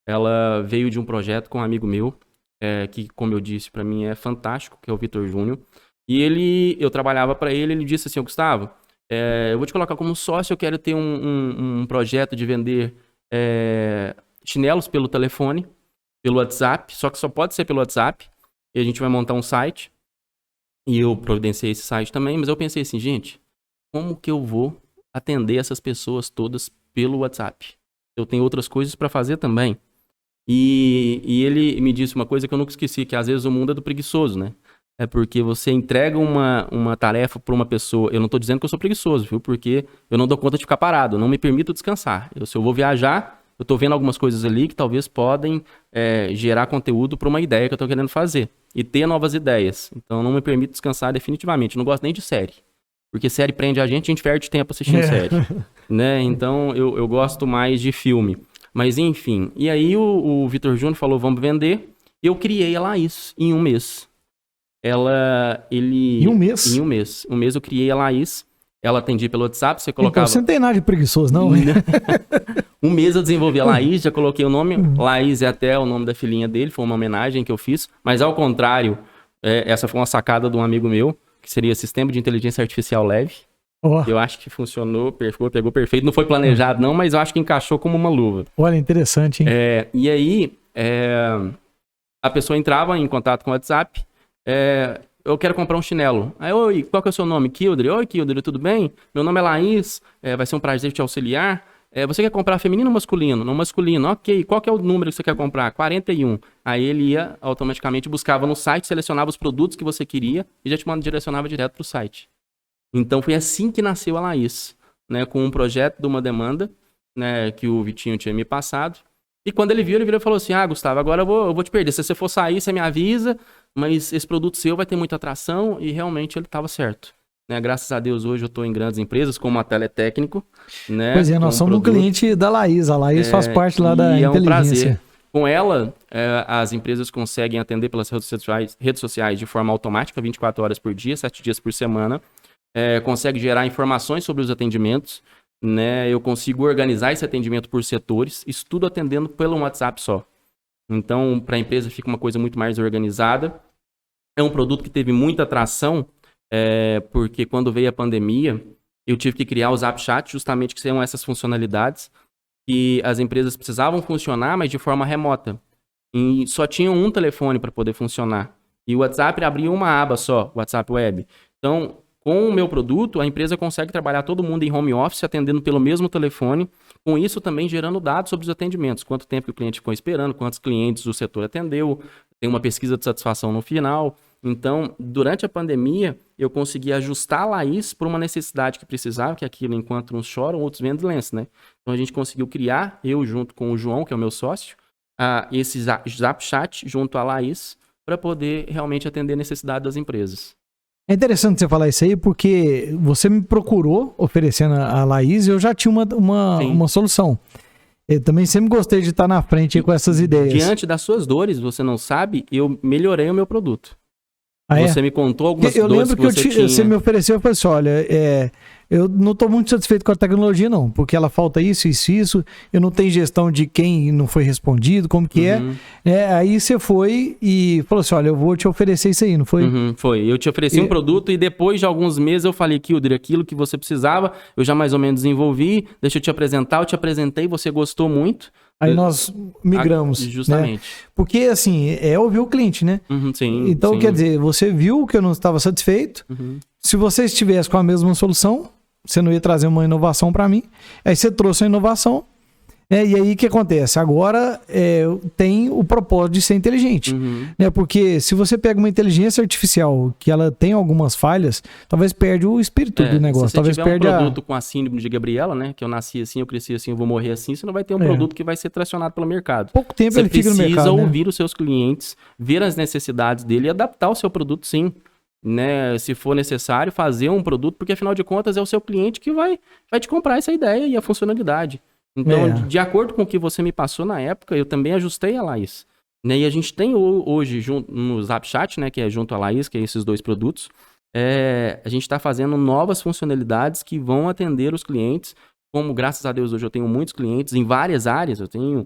S2: Ela veio de um projeto com um amigo meu, que, como eu disse, para mim é fantástico, que é o Vitor Júnior. E eu trabalhava para ele, ele disse assim, Gustavo, eu vou te colocar como sócio, eu quero ter um projeto de vender chinelos pelo telefone. pelo WhatsApp, só que só pode ser pelo WhatsApp. E a gente vai montar um site. E eu providenciei esse site também, mas eu pensei assim, gente, como que eu vou atender essas pessoas todas pelo WhatsApp? Eu tenho outras coisas para fazer também. E ele me disse uma coisa que eu nunca esqueci, que às vezes o mundo é do preguiçoso, né? É porque você entrega uma tarefa para uma pessoa. Eu não tô dizendo que eu sou preguiçoso, viu? Porque eu não dou conta de ficar parado, eu não me permito descansar. Se eu vou viajar, eu tô vendo algumas coisas ali que talvez podem gerar conteúdo para uma ideia que eu tô querendo fazer. E ter novas ideias. Então não me permito descansar definitivamente. Eu não gosto nem de série. Porque série prende a gente perde tempo assistindo série. Né? Então eu gosto mais de filme. Mas enfim, e aí o Vitor Júnior falou, vamos vender. Eu criei a Laís em um mês.
S1: Em um mês?
S2: Em um mês. Um mês eu criei a Laís. Ela atendia pelo WhatsApp, você colocava...
S1: Então, você não tem nada de preguiçoso, não?
S2: Um mês eu desenvolvi a Laís, já coloquei o nome. Laís é até o nome da filhinha dele, foi uma homenagem que eu fiz. Mas ao contrário, essa foi uma sacada de um amigo meu, que seria Sistema de Inteligência Artificial Leve. Oh. Eu acho que funcionou, pegou perfeito. Não foi planejado não, mas eu acho que encaixou como uma luva.
S1: Olha, interessante, hein?
S2: E aí, a pessoa entrava em contato com o WhatsApp, eu quero comprar um chinelo. Aí, oi, qual que é o seu nome? Kildre? Oi, Kildre, tudo bem? Meu nome é Laís, vai ser um prazer te auxiliar. Você quer comprar feminino ou masculino? Não, masculino. Ok, qual que é o número que você quer comprar? 41. Aí ele ia, automaticamente buscava no site, selecionava os produtos que você queria e já te direcionava direto para o site. Então foi assim que nasceu a Laís, né, com um projeto de uma demanda, né, que o Vitinho tinha me passado. E quando ele virou e falou assim, Gustavo, agora eu vou te perder. Se você for sair, você me avisa, mas esse produto seu vai ter muita atração. E realmente ele estava certo. Né, graças a Deus hoje eu estou em grandes empresas, como a Teletécnico. Né,
S1: pois é, nós somos um cliente da Laís. A Laís faz parte lá da inteligência. É um prazer.
S2: Com ela, as empresas conseguem atender pelas redes sociais de forma automática, 24 horas por dia, 7 dias por semana. Consegue gerar informações sobre os atendimentos, né? Eu consigo organizar esse atendimento por setores, isso tudo atendendo pelo WhatsApp só. Então, para a empresa fica uma coisa muito mais organizada. É um produto que teve muita atração, porque quando veio a pandemia, eu tive que criar o Zap Chat, justamente que são essas funcionalidades que as empresas precisavam funcionar, mas de forma remota. E só tinham um telefone para poder funcionar. E o WhatsApp abria uma aba só, WhatsApp Web. Então, com o meu produto, a empresa consegue trabalhar todo mundo em home office, atendendo pelo mesmo telefone, com isso também gerando dados sobre os atendimentos. Quanto tempo que o cliente ficou esperando, quantos clientes o setor atendeu, tem uma pesquisa de satisfação no final. Então, durante a pandemia, eu consegui ajustar a Laís para uma necessidade que precisava, que é aquilo, enquanto uns choram, outros vendem lenço, né? Então, a gente conseguiu criar, eu junto com o João, que é o meu sócio, esse Zap Chat junto à Laís, para poder realmente atender a necessidade das empresas.
S1: É interessante você falar isso aí, porque você me procurou oferecendo a Laís e eu já tinha uma solução. Eu também sempre gostei de estar na frente com essas ideias.
S2: Diante das suas dores, você não sabe, eu melhorei o meu produto. Você me contou algumas dores que você tinha.
S1: Você me ofereceu, eu falei assim, olha, eu não estou muito satisfeito com a tecnologia não, porque ela falta isso, eu não tenho gestão de quem não foi respondido, como que aí você foi e falou assim, olha, eu vou te oferecer isso aí, não foi?
S2: Foi, eu te ofereci um produto e depois de alguns meses eu falei, Kildre, aquilo que você precisava, eu já mais ou menos desenvolvi, deixa eu te apresentar, eu te apresentei, você gostou muito.
S1: Aí nós migramos.
S2: Justamente.
S1: Né? Porque, assim, ouvir o cliente, né?
S2: Sim.
S1: Então,
S2: sim.
S1: Quer dizer, você viu que eu não estava satisfeito. Se você estivesse com a mesma solução, você não ia trazer uma inovação para mim. Aí você trouxe a inovação. E aí o que acontece? Agora tem o propósito de ser inteligente. Né? Porque se você pega uma inteligência artificial que ela tem algumas falhas, talvez perde o espírito do negócio.
S2: Se você
S1: talvez
S2: tiver
S1: perde
S2: um produto com a síndrome de Gabriela, né? Que eu nasci assim, eu cresci assim, eu vou morrer assim, você não vai ter um produto que vai ser tracionado pelo mercado.
S1: Pouco tempo ele fica no mercado.
S2: Você precisa ouvir os seus clientes, ver as necessidades dele e adaptar o seu produto, sim. Né? Se for necessário, fazer um produto, porque afinal de contas é o seu cliente que vai te comprar essa ideia e a funcionalidade. Então, de acordo com o que você me passou na época, eu também ajustei a Laís. Né? E a gente tem hoje no Zap Chat, né, que é junto a Laís, que é esses dois produtos, a gente está fazendo novas funcionalidades que vão atender os clientes. Como, graças a Deus, hoje eu tenho muitos clientes em várias áreas. Eu tenho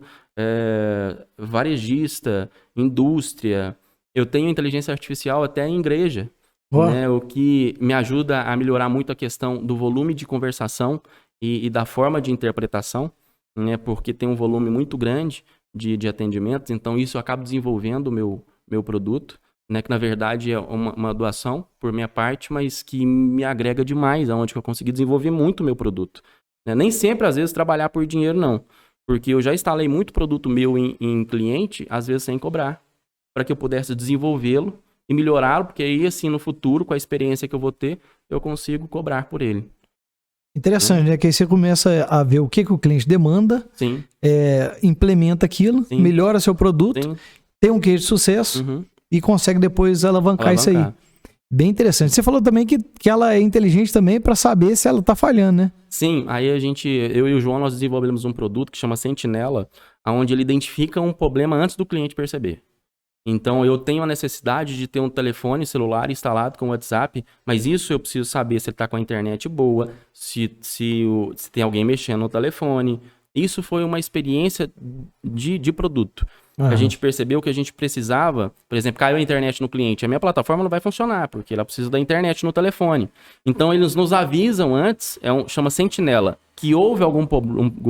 S2: varejista, indústria, eu tenho inteligência artificial até em igreja. Né? O que me ajuda a melhorar muito a questão do volume de conversação e da forma de interpretação, né? Porque tem um volume muito grande, de atendimentos, então isso eu acabo desenvolvendo o meu produto, né? Que na verdade é uma doação por minha parte, mas que me agrega demais, aonde que eu consegui desenvolver muito o meu produto. Né? Nem sempre, às vezes, trabalhar por dinheiro, não. Porque eu já instalei muito produto meu em cliente, às vezes sem cobrar, para que eu pudesse desenvolvê-lo e melhorá-lo, porque aí, assim, no futuro, com a experiência que eu vou ter, eu consigo cobrar por ele.
S1: Interessante, né? Que aí você começa a ver o que o cliente demanda,
S2: Sim.
S1: Implementa aquilo,
S2: Sim.
S1: melhora seu produto,
S2: Sim.
S1: tem um case de sucesso e consegue depois alavancar isso aí. Bem interessante. Você falou também que ela é inteligente também para saber se ela tá falhando, né?
S2: Sim, aí eu e o João, nós desenvolvemos um produto que chama Sentinela, onde ele identifica um problema antes do cliente perceber. Então, eu tenho a necessidade de ter um telefone celular instalado com o WhatsApp, mas isso eu preciso saber se ele está com a internet boa, se tem alguém mexendo no telefone. Isso foi uma experiência de produto.
S1: Uhum.
S2: A gente percebeu que a gente precisava, por exemplo, caiu a internet no cliente, a minha plataforma não vai funcionar, porque ela precisa da internet no telefone. Então, eles nos avisam antes, chama Sentinela, que houve algum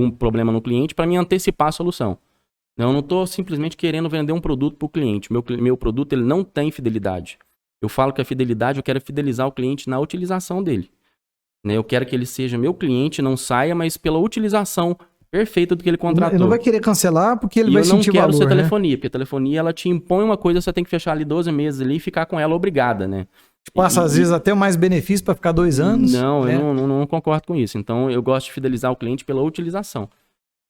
S2: problema no cliente para me antecipar a solução. Eu não estou simplesmente querendo vender um produto para o cliente. Meu produto ele não tem fidelidade. Eu falo que a fidelidade, eu quero fidelizar o cliente na utilização dele. Né? Eu quero que ele seja meu cliente, não saia, mas pela utilização perfeita do que ele contratou.
S1: Ele não vai querer cancelar porque ele vai sentir valor,
S2: eu não quero ser
S1: né?
S2: telefonia, porque a telefonia ela te impõe uma coisa, você tem que fechar ali 12 meses ali e ficar com ela obrigada, né?
S1: Passa às vezes até mais benefício para ficar 2 anos.
S2: Não,
S1: né?
S2: eu não concordo com isso. Então, eu gosto de fidelizar o cliente pela utilização.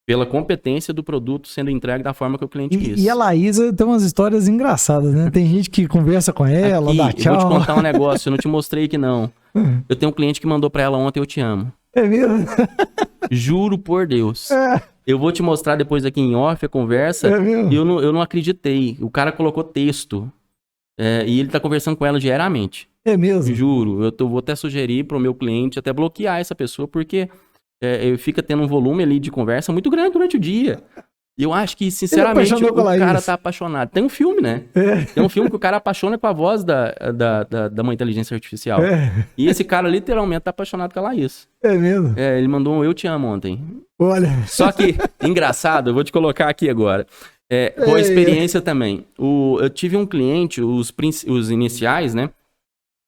S2: Pela competência do produto sendo entregue da forma que o cliente quis.
S1: E a Laísa tem umas histórias engraçadas, né? Tem gente que conversa com ela, dá tchau.
S2: Eu vou te contar um negócio, eu não te mostrei que não. Eu tenho um cliente que mandou pra ela ontem, eu te amo.
S1: É mesmo?
S2: Juro por Deus. Eu vou te mostrar depois aqui em off a conversa.
S1: É mesmo?
S2: Eu não acreditei. O cara colocou texto. E ele tá conversando com ela diariamente.
S1: É mesmo?
S2: Juro. Eu vou até sugerir pro meu cliente até bloquear essa pessoa, porque... fica tendo um volume ali de conversa muito grande durante o dia. E eu acho que, sinceramente, o cara tá apaixonado. Tem um filme, né? Tem um filme que o cara apaixona com a voz da uma inteligência artificial. E esse cara literalmente tá apaixonado com a Laís.
S1: É mesmo?
S2: Ele mandou um eu te amo ontem.
S1: Olha.
S2: Só que, engraçado, eu vou te colocar aqui agora. Com a experiência também. Eu tive um cliente, os iniciais, né?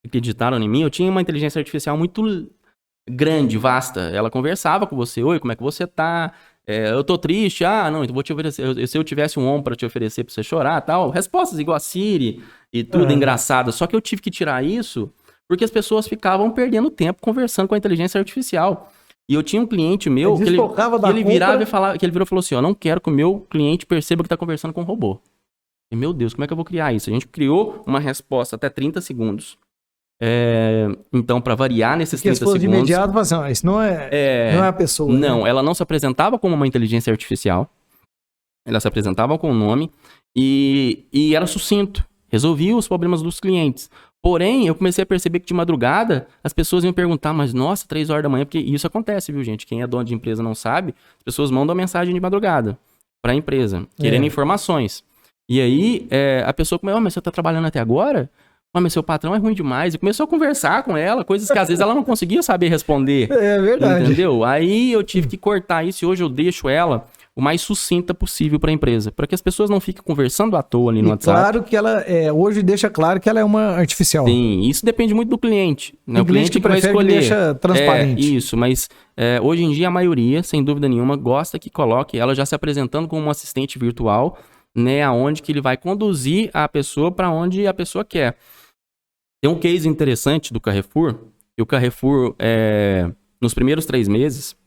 S2: Que acreditaram em mim. Eu tinha uma inteligência artificial muito... grande, vasta. Ela conversava com você. Oi, como é que você tá? Eu tô triste. Não, então vou te oferecer. Se eu tivesse um ombro pra te oferecer pra você chorar, tal. Respostas igual a Siri e tudo engraçado. Só que eu tive que tirar isso porque as pessoas ficavam perdendo tempo conversando com a inteligência artificial. E eu tinha um cliente meu que ele virava e falava, ele virou e falou assim, eu não quero que o meu cliente perceba que tá conversando com um robô. E, meu Deus, como é que eu vou criar isso? A gente criou uma resposta até 30 segundos. Então, para variar nesses 30 segundos...
S1: de imediato, assim, isso não é a pessoa.
S2: Não,
S1: né?
S2: ela não se apresentava como uma inteligência artificial. Ela se apresentava com o nome e era sucinto. Resolvia os problemas dos clientes. Porém, eu comecei a perceber que de madrugada as pessoas iam perguntar, mas nossa, 3 horas da manhã, porque isso acontece, viu, gente? Quem é dono de empresa não sabe, as pessoas mandam mensagem de madrugada para a empresa, querendo informações. E aí, a pessoa começou, mas você tá trabalhando até agora? Mas seu patrão é ruim demais. E começou a conversar com ela, coisas que às vezes ela não conseguia saber responder.
S1: É verdade.
S2: Entendeu? Aí eu tive que cortar isso e hoje eu deixo ela o mais sucinta possível para a empresa. Para que as pessoas não fiquem conversando à toa ali no WhatsApp.
S1: Claro que ela, hoje deixa claro que ela é uma artificial.
S2: Sim, isso depende muito do cliente. Né? O cliente que vai escolher.
S1: Que deixa transparente.
S2: Isso, mas hoje em dia a maioria, sem dúvida nenhuma, gosta que coloque ela já se apresentando como um assistente virtual, né? Aonde que ele vai conduzir a pessoa para onde a pessoa quer. Tem um case interessante do Carrefour, e o Carrefour, nos primeiros 3 meses,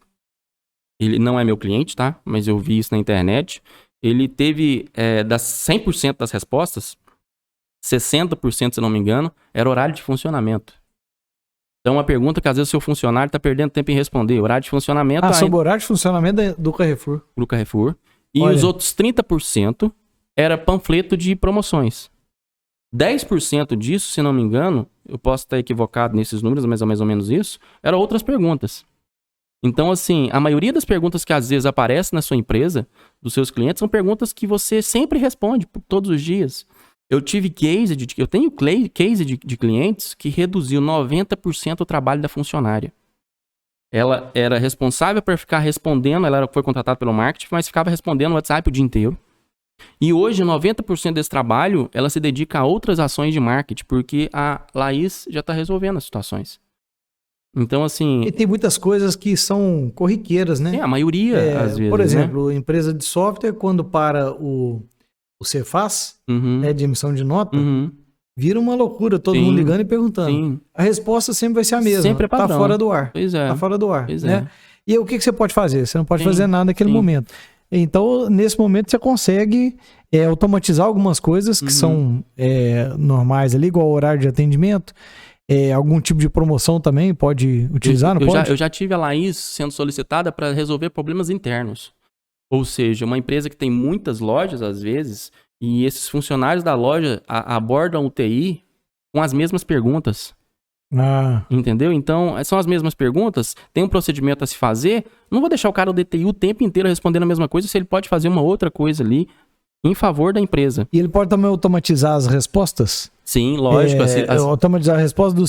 S2: ele não é meu cliente, tá? Mas eu vi isso na internet, ele teve, das 100% das respostas, 60%, se não me engano, era horário de funcionamento. Então, uma pergunta que às vezes o seu funcionário está perdendo tempo em responder, horário de funcionamento...
S1: sobre o horário de funcionamento do Carrefour.
S2: Do Carrefour. E os outros 30% era panfleto de promoções. 10% disso, se não me engano, eu posso estar equivocado nesses números, mas é mais ou menos isso, eram outras perguntas. Então, assim, a maioria das perguntas que às vezes aparecem na sua empresa, dos seus clientes, são perguntas que você sempre responde todos os dias. Eu tenho case de clientes que reduziu 90% o trabalho da funcionária. Ela era responsável por ficar respondendo, ela foi contratada pelo marketing, mas ficava respondendo o WhatsApp o dia inteiro. E hoje, 90% desse trabalho, ela se dedica a outras ações de marketing, porque a Laís já está resolvendo as situações. Então, assim...
S1: E tem muitas coisas que são corriqueiras, né?
S2: A maioria, às vezes,
S1: por exemplo,
S2: né?
S1: empresa de software, quando para o Cefaz, né, de emissão de nota, vira uma loucura, todo mundo ligando e perguntando.
S2: Sim.
S1: A resposta sempre vai ser a mesma.
S2: Sempre é padrão.
S1: Tá fora do ar.
S2: Pois é.
S1: Tá fora do ar,
S2: Pois
S1: né? E aí, o que você pode fazer? Você não pode fazer nada naquele momento. Então, nesse momento, você consegue automatizar algumas coisas que são normais ali, igual o horário de atendimento. Algum tipo de promoção também pode utilizar, não pode?
S2: Eu já tive a Laís sendo solicitada para resolver problemas internos. Ou seja, uma empresa que tem muitas lojas, às vezes, e esses funcionários da loja abordam o TI com as mesmas perguntas. Entendeu? Então, são as mesmas perguntas, tem um procedimento a se fazer, não vou deixar o cara do DTI o tempo inteiro respondendo a mesma coisa se ele pode fazer uma outra coisa ali em favor da empresa.
S1: E ele pode também automatizar as respostas?
S2: Sim, lógico.
S1: Automatizar a resposta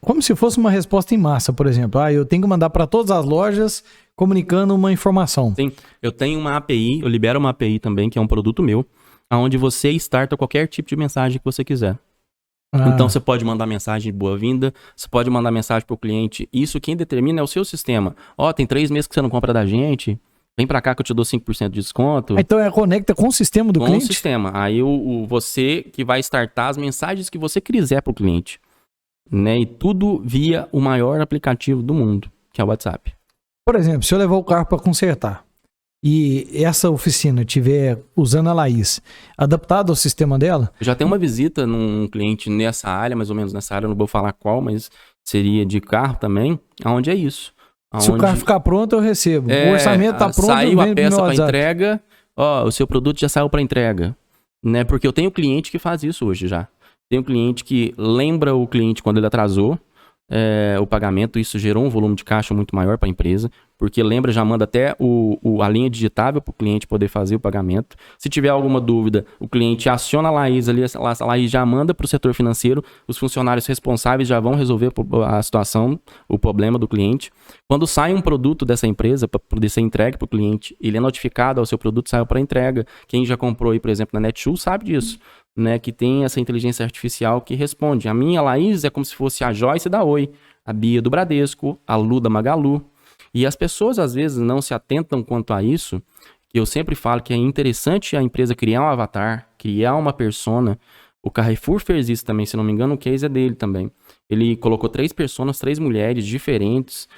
S1: como se fosse uma resposta em massa, por exemplo. Eu tenho que mandar para todas as lojas comunicando uma informação.
S2: Sim, eu tenho uma API, eu libero uma API também, que é um produto meu, onde você starta qualquer tipo de mensagem que você quiser. Então você pode mandar mensagem de boa-vinda, você pode mandar mensagem para o cliente. Isso quem determina é o seu sistema. Tem 3 meses que você não compra da gente, vem para cá que eu te dou 5% de desconto.
S1: Então conecta com o sistema do cliente?
S2: Com o sistema. Aí você que vai startar as mensagens que você quiser para o cliente. Né? E tudo via o maior aplicativo do mundo, que é o WhatsApp.
S1: Por exemplo, se eu levar o carro para consertar e essa oficina estiver usando a Laís, adaptado ao sistema dela...
S2: Eu já tenho uma visita num cliente nessa área, mais ou menos nessa área, não vou falar qual, mas seria de carro também, onde é isso.
S1: Se o carro ficar pronto, eu recebo. O orçamento tá pronto,
S2: saiu a peça para entrega, o seu produto já saiu para entrega. Né? Porque eu tenho cliente que faz isso hoje já. Tenho cliente que lembra o cliente quando ele atrasou o pagamento, isso gerou um volume de caixa muito maior para a empresa, porque lembra, já manda até a linha digitável para o cliente poder fazer o pagamento. Se tiver alguma dúvida, o cliente aciona a Laís ali, a Laís já manda para o setor financeiro, os funcionários responsáveis já vão resolver a situação, o problema do cliente. Quando sai um produto dessa empresa para poder ser entregue para o cliente, ele é notificado, o seu produto saiu para entrega. Quem já comprou aí, por exemplo, na Netshoes sabe disso. Né, que tem essa inteligência artificial que responde. A minha Laís é como se fosse a Joyce da Oi, a Bia do Bradesco, a Lu da Magalu. E as pessoas às vezes não se atentam quanto a isso, que eu sempre falo que é interessante a empresa criar um avatar, criar uma persona. O Carrefour fez isso também, se não me engano, o case é dele também. Ele colocou 3 personas, 3 mulheres diferentes,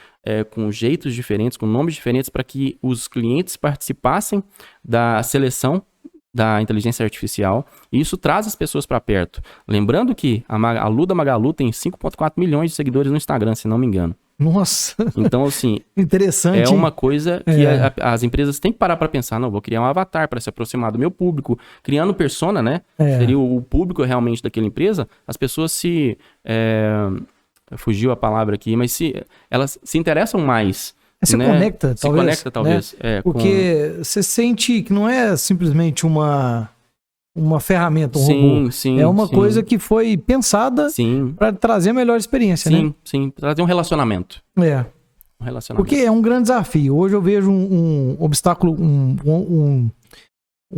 S2: com jeitos diferentes, com nomes diferentes, para que os clientes participassem da seleção da inteligência artificial, e isso traz as pessoas para perto. Lembrando que a Lu da Magalu tem 5,4 milhões de seguidores no Instagram, se não me engano.
S1: Nossa!
S2: Então, assim,
S1: interessante.
S2: É uma coisa que as empresas têm que parar para pensar, não, vou criar um avatar para se aproximar do meu público, criando persona, né? Seria o público realmente daquela empresa, as pessoas fugiu a palavra aqui, mas elas se interessam mais.
S1: Se conecta, talvez.
S2: Se conecta, talvez.
S1: Né? Porque você sente que não é simplesmente uma ferramenta, um robô.
S2: Sim,
S1: é uma coisa que foi pensada para trazer a melhor experiência, né?
S2: Sim, trazer um relacionamento. Um relacionamento.
S1: Porque é um grande desafio. Hoje eu vejo um obstáculo, um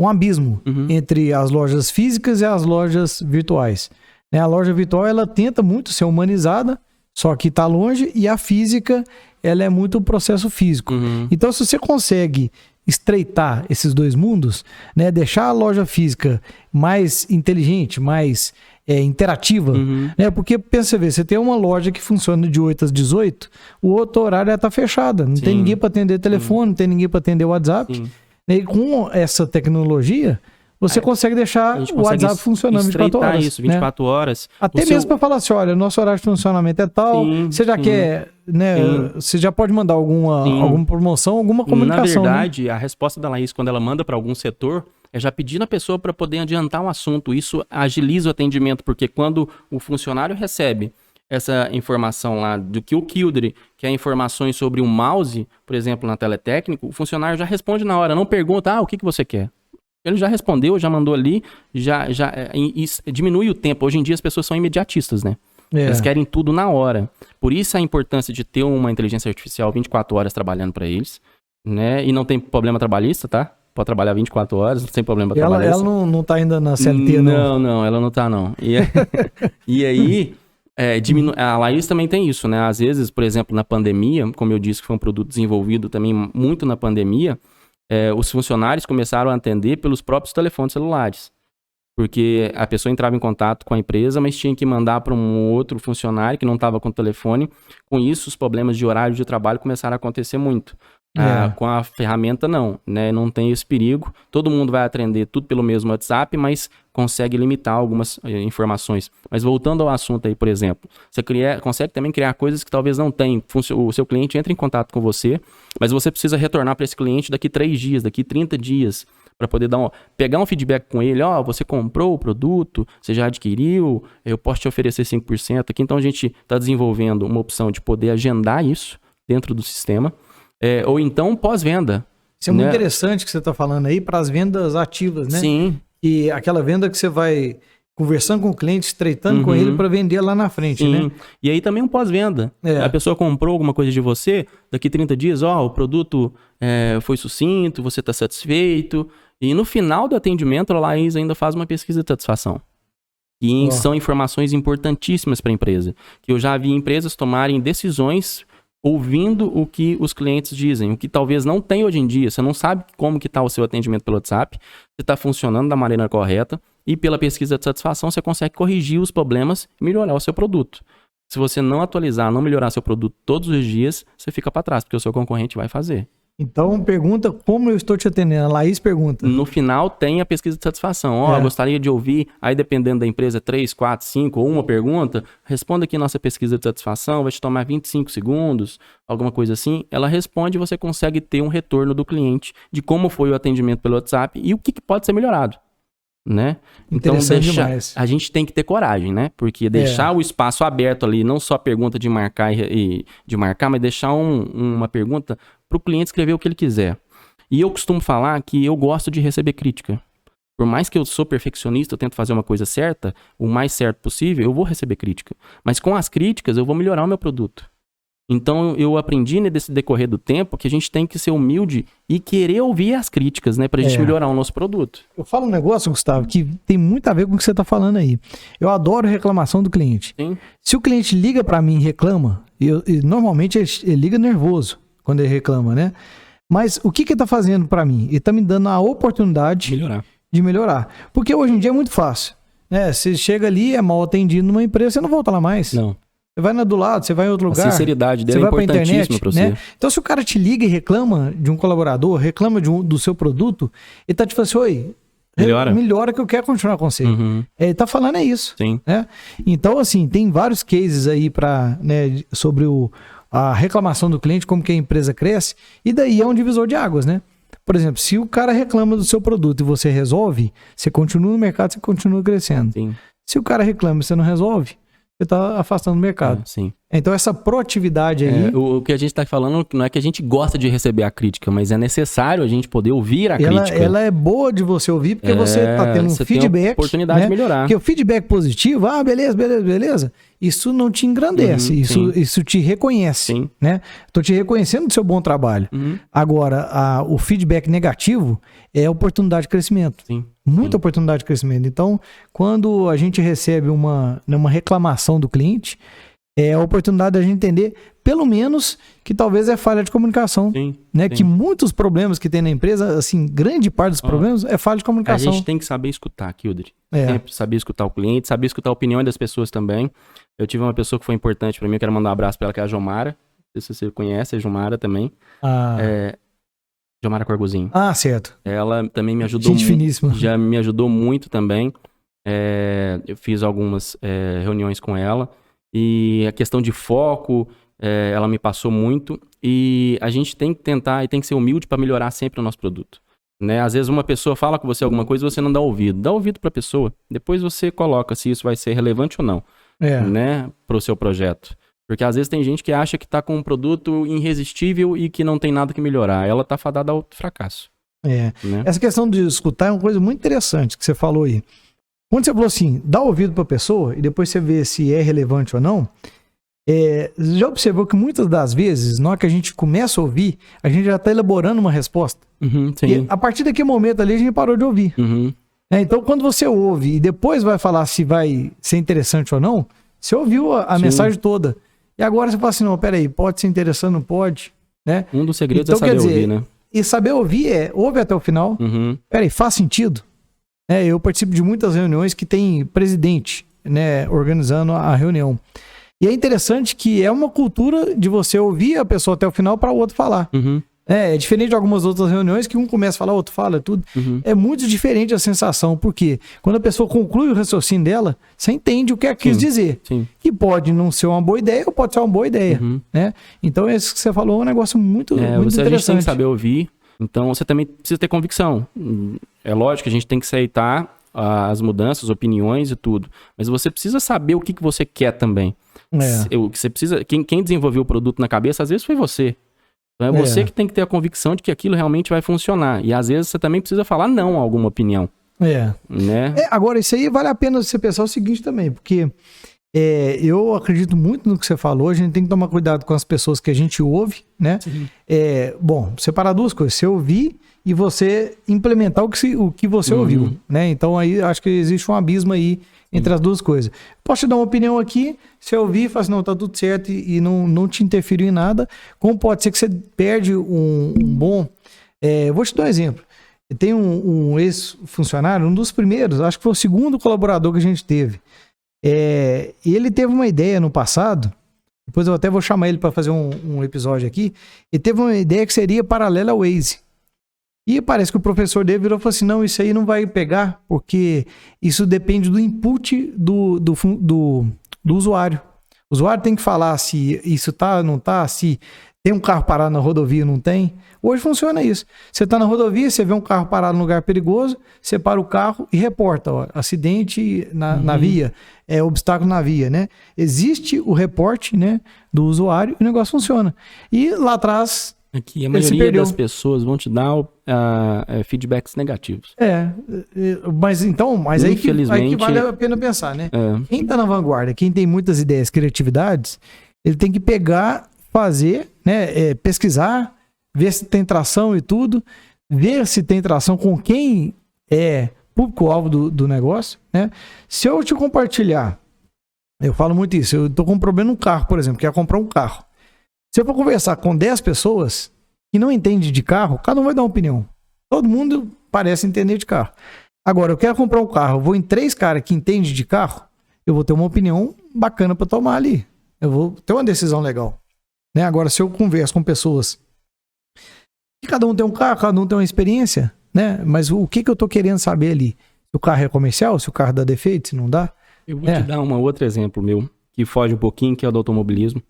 S1: abismo entre as lojas físicas e as lojas virtuais. Né? A loja virtual, ela tenta muito ser humanizada, só que está longe, e a física, ela é muito o processo físico. Então, se você consegue estreitar esses dois mundos, né, deixar a loja física mais inteligente, mais interativa, né, porque pensa, você tem uma loja que funciona de 8 às 18, o outro horário está fechada, não tem ninguém para atender telefone, não tem ninguém para atender WhatsApp. E com essa tecnologia, você consegue deixar o WhatsApp funcionando 24 horas.
S2: Isso, 24 horas.
S1: Até mesmo para falar assim, olha, nosso horário de funcionamento é tal, você já quer, né, você já pode mandar alguma promoção, alguma comunicação.
S2: Na verdade, a resposta da Laís, quando ela manda para algum setor, é já pedir na pessoa para poder adiantar um assunto. Isso agiliza o atendimento, porque quando o funcionário recebe essa informação lá do que o Kildare, que é informações sobre o mouse, por exemplo, na Teletécnico, o funcionário já responde na hora, não pergunta, o que você quer? Ele já respondeu, já mandou ali, diminui o tempo. Hoje em dia as pessoas são imediatistas, né? Eles querem tudo na hora. Por isso a importância de ter uma inteligência artificial 24 horas trabalhando para eles, né? E não tem problema trabalhista, tá? pode trabalhar 24 horas, sem problema pra
S1: Ela
S2: trabalhar.
S1: Ela não tá ainda na CLT, não?
S2: Não, ela não tá, não. E aí, a Laís também tem isso, né? Às vezes, por exemplo, na pandemia, como eu disse que foi um produto desenvolvido também muito na pandemia, os funcionários começaram a atender pelos próprios telefones celulares. Porque a pessoa entrava em contato com a empresa, mas tinha que mandar para um outro funcionário que não estava com o telefone. Com isso, os problemas de horário de trabalho começaram a acontecer muito. Com a ferramenta, não, né? Não tem esse perigo. Todo mundo vai atender tudo pelo mesmo WhatsApp, mas consegue limitar algumas informações. Mas voltando ao assunto aí, por exemplo, você consegue também criar coisas que talvez não tem. O seu cliente entra em contato com você, mas você precisa retornar para esse cliente daqui 3 dias, daqui 30 dias, para poder pegar um feedback com ele. Você comprou o produto, você já adquiriu, eu posso te oferecer 5% aqui. Então a gente está desenvolvendo uma opção de poder agendar isso dentro do sistema. Ou então pós-venda.
S1: Isso é muito interessante que você está falando aí para as vendas ativas, né?
S2: Sim.
S1: E aquela venda que você vai conversando com o cliente, estreitando com ele para vender lá na frente,
S2: Sim.
S1: né?
S2: E aí também um pós-venda. A pessoa comprou alguma coisa de você, daqui 30 dias, o produto foi sucinto, você está satisfeito. E no final do atendimento, a Laís ainda faz uma pesquisa de satisfação. E são informações importantíssimas para a empresa. Que eu já vi empresas tomarem decisões ouvindo o que os clientes dizem, o que talvez não tem hoje em dia. Você não sabe como que está o seu atendimento pelo WhatsApp, se está funcionando da maneira correta, e pela pesquisa de satisfação você consegue corrigir os problemas e melhorar o seu produto. Se você não atualizar, não melhorar seu produto todos os dias, você fica para trás, porque o seu concorrente vai fazer.
S1: Então, pergunta como eu estou te atendendo. A Laís pergunta.
S2: No final, tem a pesquisa de satisfação. Gostaria de ouvir, aí dependendo da empresa, 3, 4, 5 ou uma pergunta, responda aqui nossa pesquisa de satisfação, vai te tomar 25 segundos, alguma coisa assim. Ela responde e você consegue ter um retorno do cliente de como foi o atendimento pelo WhatsApp e o que pode ser melhorado. Né? Então, a gente tem que ter coragem, né? Porque deixar o espaço aberto ali, não só pergunta de marcar mas deixar uma pergunta para o cliente escrever o que ele quiser. E eu costumo falar que eu gosto de receber crítica. Por mais que eu sou perfeccionista, eu tento fazer uma coisa certa, o mais certo possível, eu vou receber crítica. Mas com as críticas, eu vou melhorar o meu produto. Então, eu aprendi nesse decorrer do tempo que a gente tem que ser humilde e querer ouvir as críticas, né? Pra gente melhorar o nosso produto.
S1: Eu falo um negócio, Gustavo, que tem muito a ver com o que você tá falando aí. Eu adoro reclamação do cliente.
S2: Sim.
S1: Se o cliente liga para mim e reclama, normalmente ele liga nervoso quando ele reclama, né? Mas o que ele tá fazendo para mim? Ele tá me dando a oportunidade de melhorar. Porque hoje em dia é muito fácil. Né? Você chega ali, é mal atendido numa empresa, você não volta lá mais.
S2: Não.
S1: Você vai do lado, você vai em outro lugar.
S2: A sinceridade dele é importantíssima para você.
S1: Né? Então, se o cara te liga e reclama de um colaborador, reclama do seu produto, ele tá te falando assim, oi, melhora que eu quero continuar com você. Ele tá falando isso.
S2: Sim.
S1: Né? Então, assim, tem vários cases aí sobre a reclamação do cliente, como que a empresa cresce, e daí é um divisor de águas, né? Por exemplo, se o cara reclama do seu produto e você resolve, você continua no mercado, você continua crescendo.
S2: Sim.
S1: Se o cara reclama e você não resolve, você está afastando o mercado.
S2: Sim.
S1: Então, essa proatividade aí...
S2: O que a gente está falando não é que a gente gosta de receber a crítica, mas é necessário a gente poder ouvir a crítica.
S1: Ela é boa de você ouvir, porque você está tendo um feedback. Tem a
S2: oportunidade de melhorar.
S1: Porque o feedback positivo, beleza. Isso não te engrandece, isso te reconhece.
S2: Sim.
S1: Né? Estou te reconhecendo do seu bom trabalho. Agora, o feedback negativo é oportunidade de crescimento.
S2: Sim.
S1: Muita oportunidade de crescimento. Então, quando a gente recebe uma reclamação do cliente, é a oportunidade da gente entender, pelo menos, que talvez é falha de comunicação. Né? Que muitos problemas que tem na empresa, assim, grande parte dos problemas é falha de comunicação.
S2: A gente tem que saber escutar, Kildare. Sempre saber escutar o cliente, saber escutar a opinião das pessoas também. Eu tive uma pessoa que foi importante para mim, eu quero mandar um abraço para ela, que é a Jomara. Não sei se você conhece a Jomara também. Jomara Corgozinho.
S1: Certo.
S2: Ela também me ajudou
S1: muito. Gente finíssima.
S2: Já me ajudou muito também. Eu fiz algumas reuniões com ela. E a questão de foco, ela me passou muito. E a gente tem que tentar e tem que ser humilde para melhorar sempre o nosso produto. Né? Às vezes uma pessoa fala com você alguma coisa e você não dá ouvido. Dá ouvido para a pessoa. Depois você coloca se isso vai ser relevante ou não. Né? Para o seu projeto. Porque às vezes tem gente que acha que está com um produto irresistível e que não tem nada que melhorar. Ela está fadada ao fracasso. Né?
S1: Essa questão de escutar é uma coisa muito interessante que você falou aí. Quando você falou assim, dá ouvido para a pessoa e depois você vê se é relevante ou não, Já observou que muitas das vezes, na hora que a gente começa a ouvir, a gente já está elaborando uma resposta.
S2: Sim.
S1: E a partir daquele momento ali, a gente parou de ouvir. Então, quando você ouve e depois vai falar se vai ser interessante ou não, você ouviu a mensagem toda. E agora você fala assim, não, peraí, pode ser interessante, não pode, né?
S2: Um dos segredos
S1: então,
S2: é saber ouvir, né?
S1: E saber ouvir ouve até o final. Peraí, faz sentido? Eu participo de muitas reuniões que tem presidente, né, organizando a reunião. E é interessante que é uma cultura de você ouvir a pessoa até o final para o outro falar. É diferente de algumas outras reuniões que um começa a falar, o outro fala, tudo. É muito diferente a sensação, porque quando a pessoa conclui o raciocínio dela, você entende o que ela quis dizer. Que pode não ser uma boa ideia ou pode ser uma boa ideia. Né? Então, esse que você falou é um negócio muito interessante.
S2: A gente tem que saber ouvir, então você também precisa ter convicção. É lógico que a gente tem que aceitar as mudanças, opiniões e tudo, mas você precisa saber o que você quer também. O que você precisa, quem desenvolveu o produto na cabeça, às vezes foi você. Então é você que tem que ter a convicção de que aquilo realmente vai funcionar. E às vezes você também precisa falar não a alguma opinião. Né?
S1: Agora, isso aí vale a pena você pensar o seguinte também, porque eu acredito muito no que você falou, a gente tem que tomar cuidado com as pessoas que a gente ouve, né? Bom, separar duas coisas, você ouvir e você implementar o que você ouviu, né? Então aí acho que existe um abismo aí entre as duas coisas. Posso te dar uma opinião aqui, se eu ouvir, fala assim, não, tá tudo certo e não te interferiu em nada, como pode ser que você perde um bom... vou te dar um exemplo. Tem um ex-funcionário, um dos primeiros, acho que foi o segundo colaborador que a gente teve. E ele teve uma ideia no passado, depois eu até vou chamar ele para fazer um episódio aqui, ele teve uma ideia que seria paralela ao Waze. E parece que o professor dele virou e falou assim, não, isso aí não vai pegar, porque isso depende do input do usuário. O usuário tem que falar se isso tá, não tá, se tem um carro parado na rodovia, não tem. Hoje funciona isso. Você tá na rodovia, você vê um carro parado num lugar perigoso, você para o carro e reporta, ó, acidente na via, obstáculo na via, né? Existe o reporte, né, do usuário e o negócio funciona. E lá atrás...
S2: Aqui, a maioria das pessoas vão te dar feedbacks negativos.
S1: Mas aí que vale a pena pensar, né? Quem tá na vanguarda, quem tem muitas ideias, criatividades, ele tem que pegar, fazer, né? Pesquisar, ver se tem tração e tudo, ver se tem tração com quem é público-alvo do negócio, né? Se eu te compartilhar, eu falo muito isso, eu tô com um problema no carro, por exemplo, quer comprar um carro. Se eu for conversar com 10 pessoas que não entendem de carro, cada um vai dar uma opinião. Todo mundo parece entender de carro. Agora, eu quero comprar um carro, eu vou em 3 caras que entendem de carro, eu vou ter uma opinião bacana para tomar ali. Eu vou ter uma decisão legal. Né? Agora, se eu converso com pessoas que cada um tem um carro, cada um tem uma experiência, né? Mas o que eu tô querendo saber ali? Se o carro é comercial, se o carro dá defeito, se não dá?
S2: Eu vou te dar um outro exemplo meu, que foge um pouquinho, que é o do automobilismo.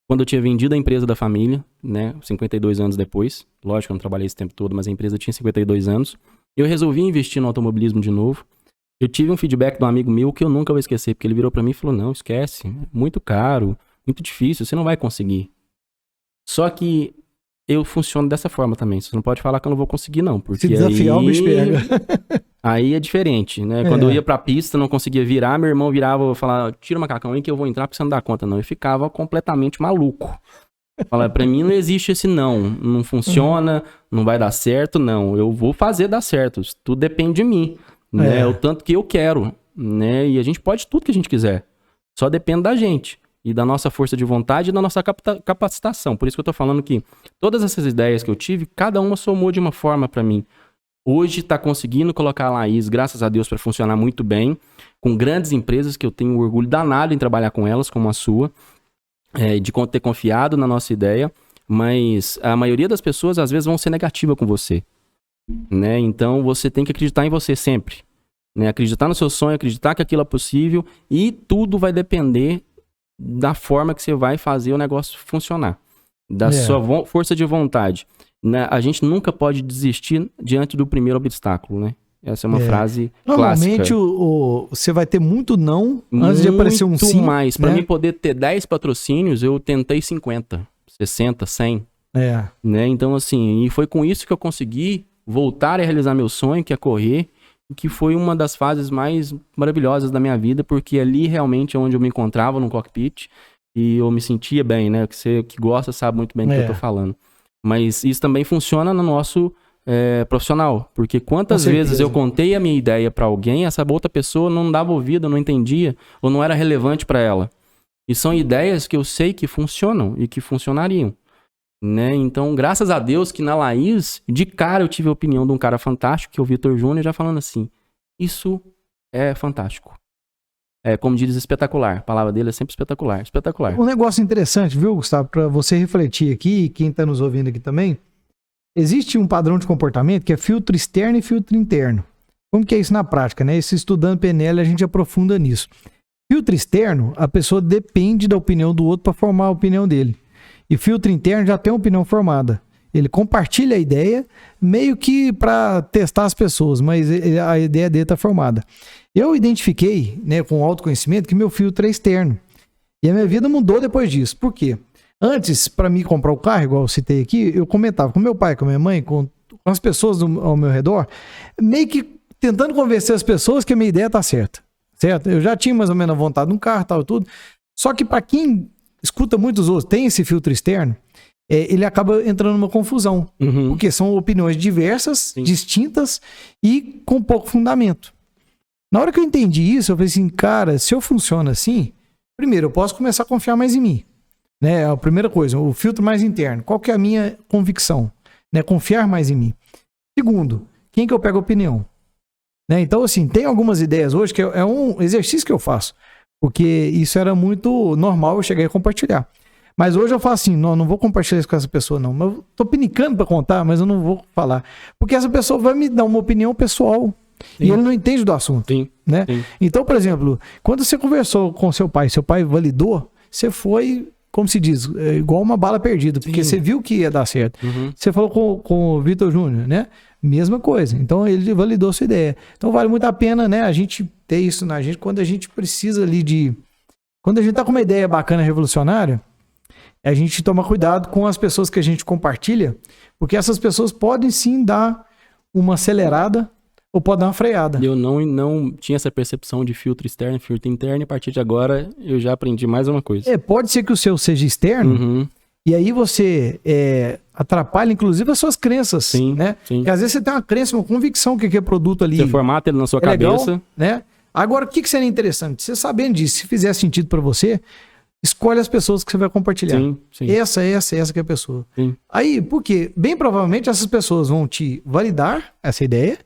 S2: Quando eu tinha vendido a empresa da família, né, 52 anos depois, lógico que eu não trabalhei esse tempo todo, mas a empresa tinha 52 anos, eu resolvi investir no automobilismo de novo. Eu tive um feedback de um amigo meu que eu nunca vou esquecer, porque ele virou pra mim e falou, não, esquece, muito caro, muito difícil, você não vai conseguir. Só que eu funciono dessa forma também, você não pode falar que eu não vou conseguir não, porque
S1: se desafiar, o bicho pega.
S2: Aí é diferente, né? Quando eu ia pra pista, não conseguia virar, meu irmão virava e falava, tira o macacão aí que eu vou entrar porque você não dá conta, não. Eu ficava completamente maluco. Falava, pra mim não existe esse não funciona, não vai dar certo, não. Eu vou fazer dar certo, tudo depende de mim, né? O tanto que eu quero, né? E a gente pode tudo que a gente quiser, só depende da gente. E da nossa força de vontade e da nossa capacitação. Por isso que eu tô falando que todas essas ideias que eu tive, cada uma somou de uma forma pra mim. Hoje está conseguindo colocar a Laís, graças a Deus, para funcionar muito bem, com grandes empresas que eu tenho orgulho danado em trabalhar com elas, como a sua, de ter confiado na nossa ideia, mas a maioria das pessoas às vezes vão ser negativa com você, né? Então você tem que acreditar em você sempre, né? Acreditar no seu sonho, acreditar que aquilo é possível e tudo vai depender da forma que você vai fazer o negócio funcionar, da sua força de vontade. A gente nunca pode desistir diante do primeiro obstáculo, né? Essa é uma frase
S1: normalmente
S2: clássica.
S1: Você vai ter muito não antes de aparecer um sim.
S2: Muito mais. Para mim poder ter 10 patrocínios, eu tentei 50, 60, 100. Né? Então, assim, e foi com isso que eu consegui voltar a realizar meu sonho, que é correr, que foi uma das fases mais maravilhosas da minha vida, porque ali realmente é onde eu me encontrava no cockpit. e eu me sentia bem, né? Que você que gosta sabe muito bem do que eu tô falando. Mas isso também funciona no nosso profissional, porque quantas vezes eu contei a minha ideia para alguém, essa outra pessoa não dava ouvido, não entendia, ou não era relevante para ela. E são ideias que eu sei que funcionam e que funcionariam. Né? Então, graças a Deus que na Laís, de cara eu tive a opinião de um cara fantástico, que é o Vitor Júnior, já falando assim, isso é fantástico. Como diz, espetacular. A palavra dele é sempre espetacular. Espetacular.
S1: Um negócio interessante, viu, Gustavo, para você refletir aqui, e quem está nos ouvindo aqui também, existe um padrão de comportamento que é filtro externo e filtro interno. Como que é isso na prática, né? Esse estudando PNL, a gente aprofunda nisso. Filtro externo, a pessoa depende da opinião do outro para formar a opinião dele. E filtro interno já tem uma opinião formada. Ele compartilha a ideia meio que para testar as pessoas, mas a ideia dele está formada. Eu identifiquei, né, com autoconhecimento, que meu filtro é externo. E a minha vida mudou depois disso. Por quê? Antes, para mim comprar o carro, igual eu citei aqui, eu comentava com meu pai, com a minha mãe, com as pessoas ao meu redor, meio que tentando convencer as pessoas que a minha ideia está certa. Certo? Eu já tinha mais ou menos a vontade de um carro, tal, tudo. Só que para quem escuta muitos outros, tem esse filtro externo, ele acaba entrando numa confusão. Porque são opiniões diversas, sim, distintas e com pouco fundamento. Na hora que eu entendi isso, eu falei assim, cara, se eu funciono assim, primeiro, eu posso começar a confiar mais em mim. Né? A primeira coisa, o filtro mais interno. Qual que é a minha convicção? Né? Confiar mais em mim. Segundo, quem que eu pego a opinião? Né? Então, assim, tem algumas ideias hoje que é um exercício que eu faço. Porque isso era muito normal eu chegar e compartilhar. Mas hoje eu falo assim, não vou compartilhar isso com essa pessoa não. Eu tô pinicando para contar, mas eu não vou falar. Porque essa pessoa vai me dar uma opinião pessoal. Sim. E ele não entende do assunto. Sim. Né? Sim. Então, por exemplo, quando você conversou com seu pai validou, você foi, como se diz, igual uma bala perdida. Porque sim, você viu que ia dar certo. Você falou com o Vitor Júnior, né? Mesma coisa. Então, ele validou sua ideia. Então, vale muito a pena, né, a gente ter isso na gente quando a gente precisa ali de... Quando a gente tá com uma ideia bacana, revolucionária, a gente toma cuidado com as pessoas que a gente compartilha, porque essas pessoas podem sim dar uma acelerada ou pode dar uma freada.
S2: Eu não tinha essa percepção de filtro externo e filtro interno, e a partir de agora eu já aprendi mais uma coisa.
S1: Pode ser que o seu seja externo, e aí você atrapalha, inclusive, as suas crenças. Sim, né? Sim. Porque às vezes você tem uma crença, uma convicção que aquele produto ali...
S2: Você formata ele na sua cabeça.
S1: Legal, né? Agora, o que seria interessante? Você sabendo disso, se fizer sentido para você, escolhe as pessoas que você vai compartilhar. Sim, sim. Essa que é a pessoa. Sim. Aí, por quê? Bem provavelmente essas pessoas vão te validar essa ideia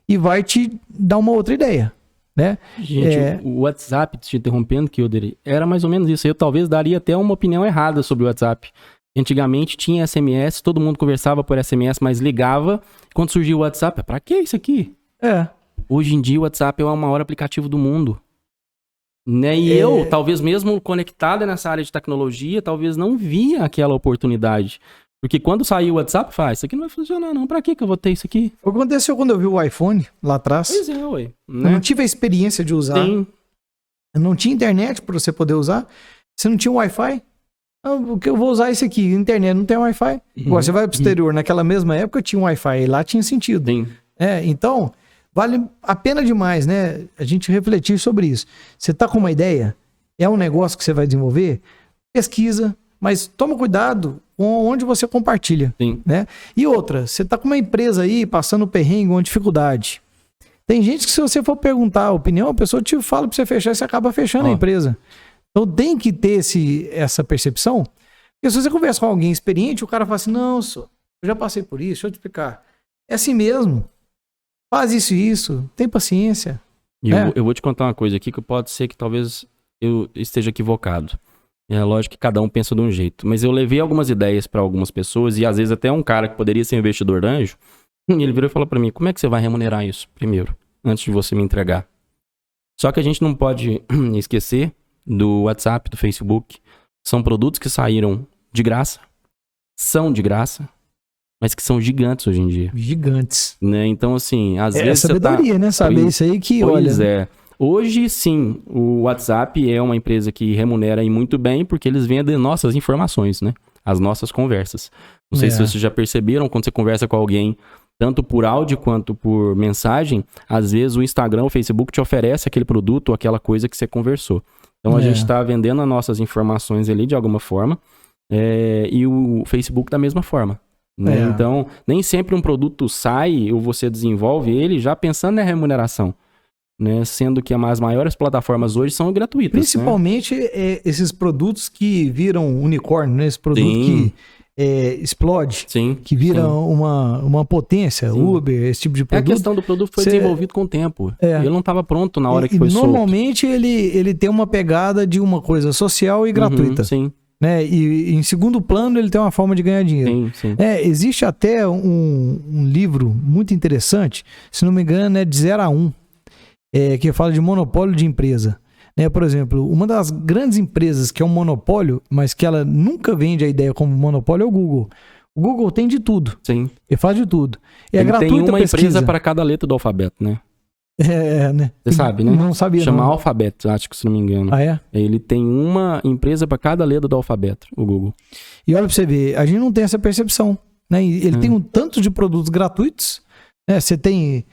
S1: e vai te dar uma outra ideia. Né?
S2: Gente, o WhatsApp, te interrompendo, Kilder, era mais ou menos isso. Eu talvez daria até uma opinião errada sobre o WhatsApp. Antigamente tinha SMS, todo mundo conversava por SMS, mas ligava. Quando surgiu o WhatsApp, pra que isso aqui? Hoje em dia o WhatsApp é o maior aplicativo do mundo. Né? E eu, talvez mesmo conectada nessa área de tecnologia, talvez não via aquela oportunidade. Porque quando saiu o WhatsApp, isso aqui não vai funcionar não. Pra que eu vou ter isso aqui?
S1: O que aconteceu quando eu vi o iPhone lá atrás?
S2: Pois é, ué.
S1: Né? Eu não tive a experiência de usar. Sim. Eu não tinha internet pra você poder usar. Você não tinha Wi-Fi? Porque eu vou usar isso aqui. Internet não tem Wi-Fi. Agora você vai pro exterior. Naquela mesma época tinha um Wi-Fi. E lá tinha sentido. Sim. Então... Vale a pena demais, né? A gente refletir sobre isso. Você tá com uma ideia? É um negócio que você vai desenvolver? Pesquisa, mas toma cuidado com onde você compartilha. Sim. Né? E outra, você tá com uma empresa aí passando perrengue, uma dificuldade. Tem gente que se você for perguntar a opinião, a pessoa te fala para você fechar e você acaba fechando a empresa. Então tem que ter essa percepção. Porque se você conversa com alguém experiente, o cara fala assim, não, eu já passei por isso, deixa eu te explicar. É assim mesmo. Faz isso, tem paciência.
S2: E eu vou te contar uma coisa aqui que pode ser que talvez eu esteja equivocado. É lógico que cada um pensa de um jeito. Mas eu levei algumas ideias para algumas pessoas e às vezes até um cara que poderia ser investidor anjo, ele virou e falou para mim, como é que você vai remunerar isso primeiro, antes de você me entregar? Só que a gente não pode esquecer do WhatsApp, do Facebook. São produtos que saíram de graça, são de graça, mas que são gigantes hoje em dia.
S1: Gigantes.
S2: Né? Então, assim, às vezes você tá...
S1: É sabedoria, né? Saber isso aí que, olha...
S2: Pois é. Hoje, sim, o WhatsApp é uma empresa que remunera aí muito bem, porque eles vendem nossas informações, né? As nossas conversas. Não sei se vocês já perceberam, quando você conversa com alguém, tanto por áudio quanto por mensagem, às vezes o Instagram, o Facebook te oferece aquele produto ou aquela coisa que você conversou. Então a gente está vendendo as nossas informações ali de alguma forma, e o Facebook da mesma forma. Né? Então, nem sempre um produto sai ou você desenvolve ele já pensando na remuneração. Né? Sendo que as maiores plataformas hoje são gratuitas.
S1: Principalmente esses produtos que viram unicórnio, né? Esse produto que explode, que vira uma potência, Uber, esse tipo de produto.
S2: A questão do produto foi desenvolvido com o tempo. Ele não estava pronto na hora que foi solto.
S1: Normalmente ele tem uma pegada de uma coisa social e gratuita. Né? E em segundo plano ele tem uma forma de ganhar dinheiro. Existe até um livro muito interessante, se não me engano é de 0 a 1, que fala de monopólio de empresa. Né? Por exemplo, uma das grandes empresas que é um monopólio, mas que ela nunca vende a ideia como monopólio é o Google. O Google tem de tudo. Ele faz de tudo.
S2: Ele tem uma empresa para cada letra do alfabeto, né?
S1: Né?
S2: Você sabe, né?
S1: Não sabia.
S2: Chama Alphabet, acho que se não me engano. Ele tem uma empresa para cada letra do alfabeto, o Google.
S1: E olha para você ver, a gente não tem essa percepção. Né? Ele tem um tanto de produtos gratuitos. Né? Você tem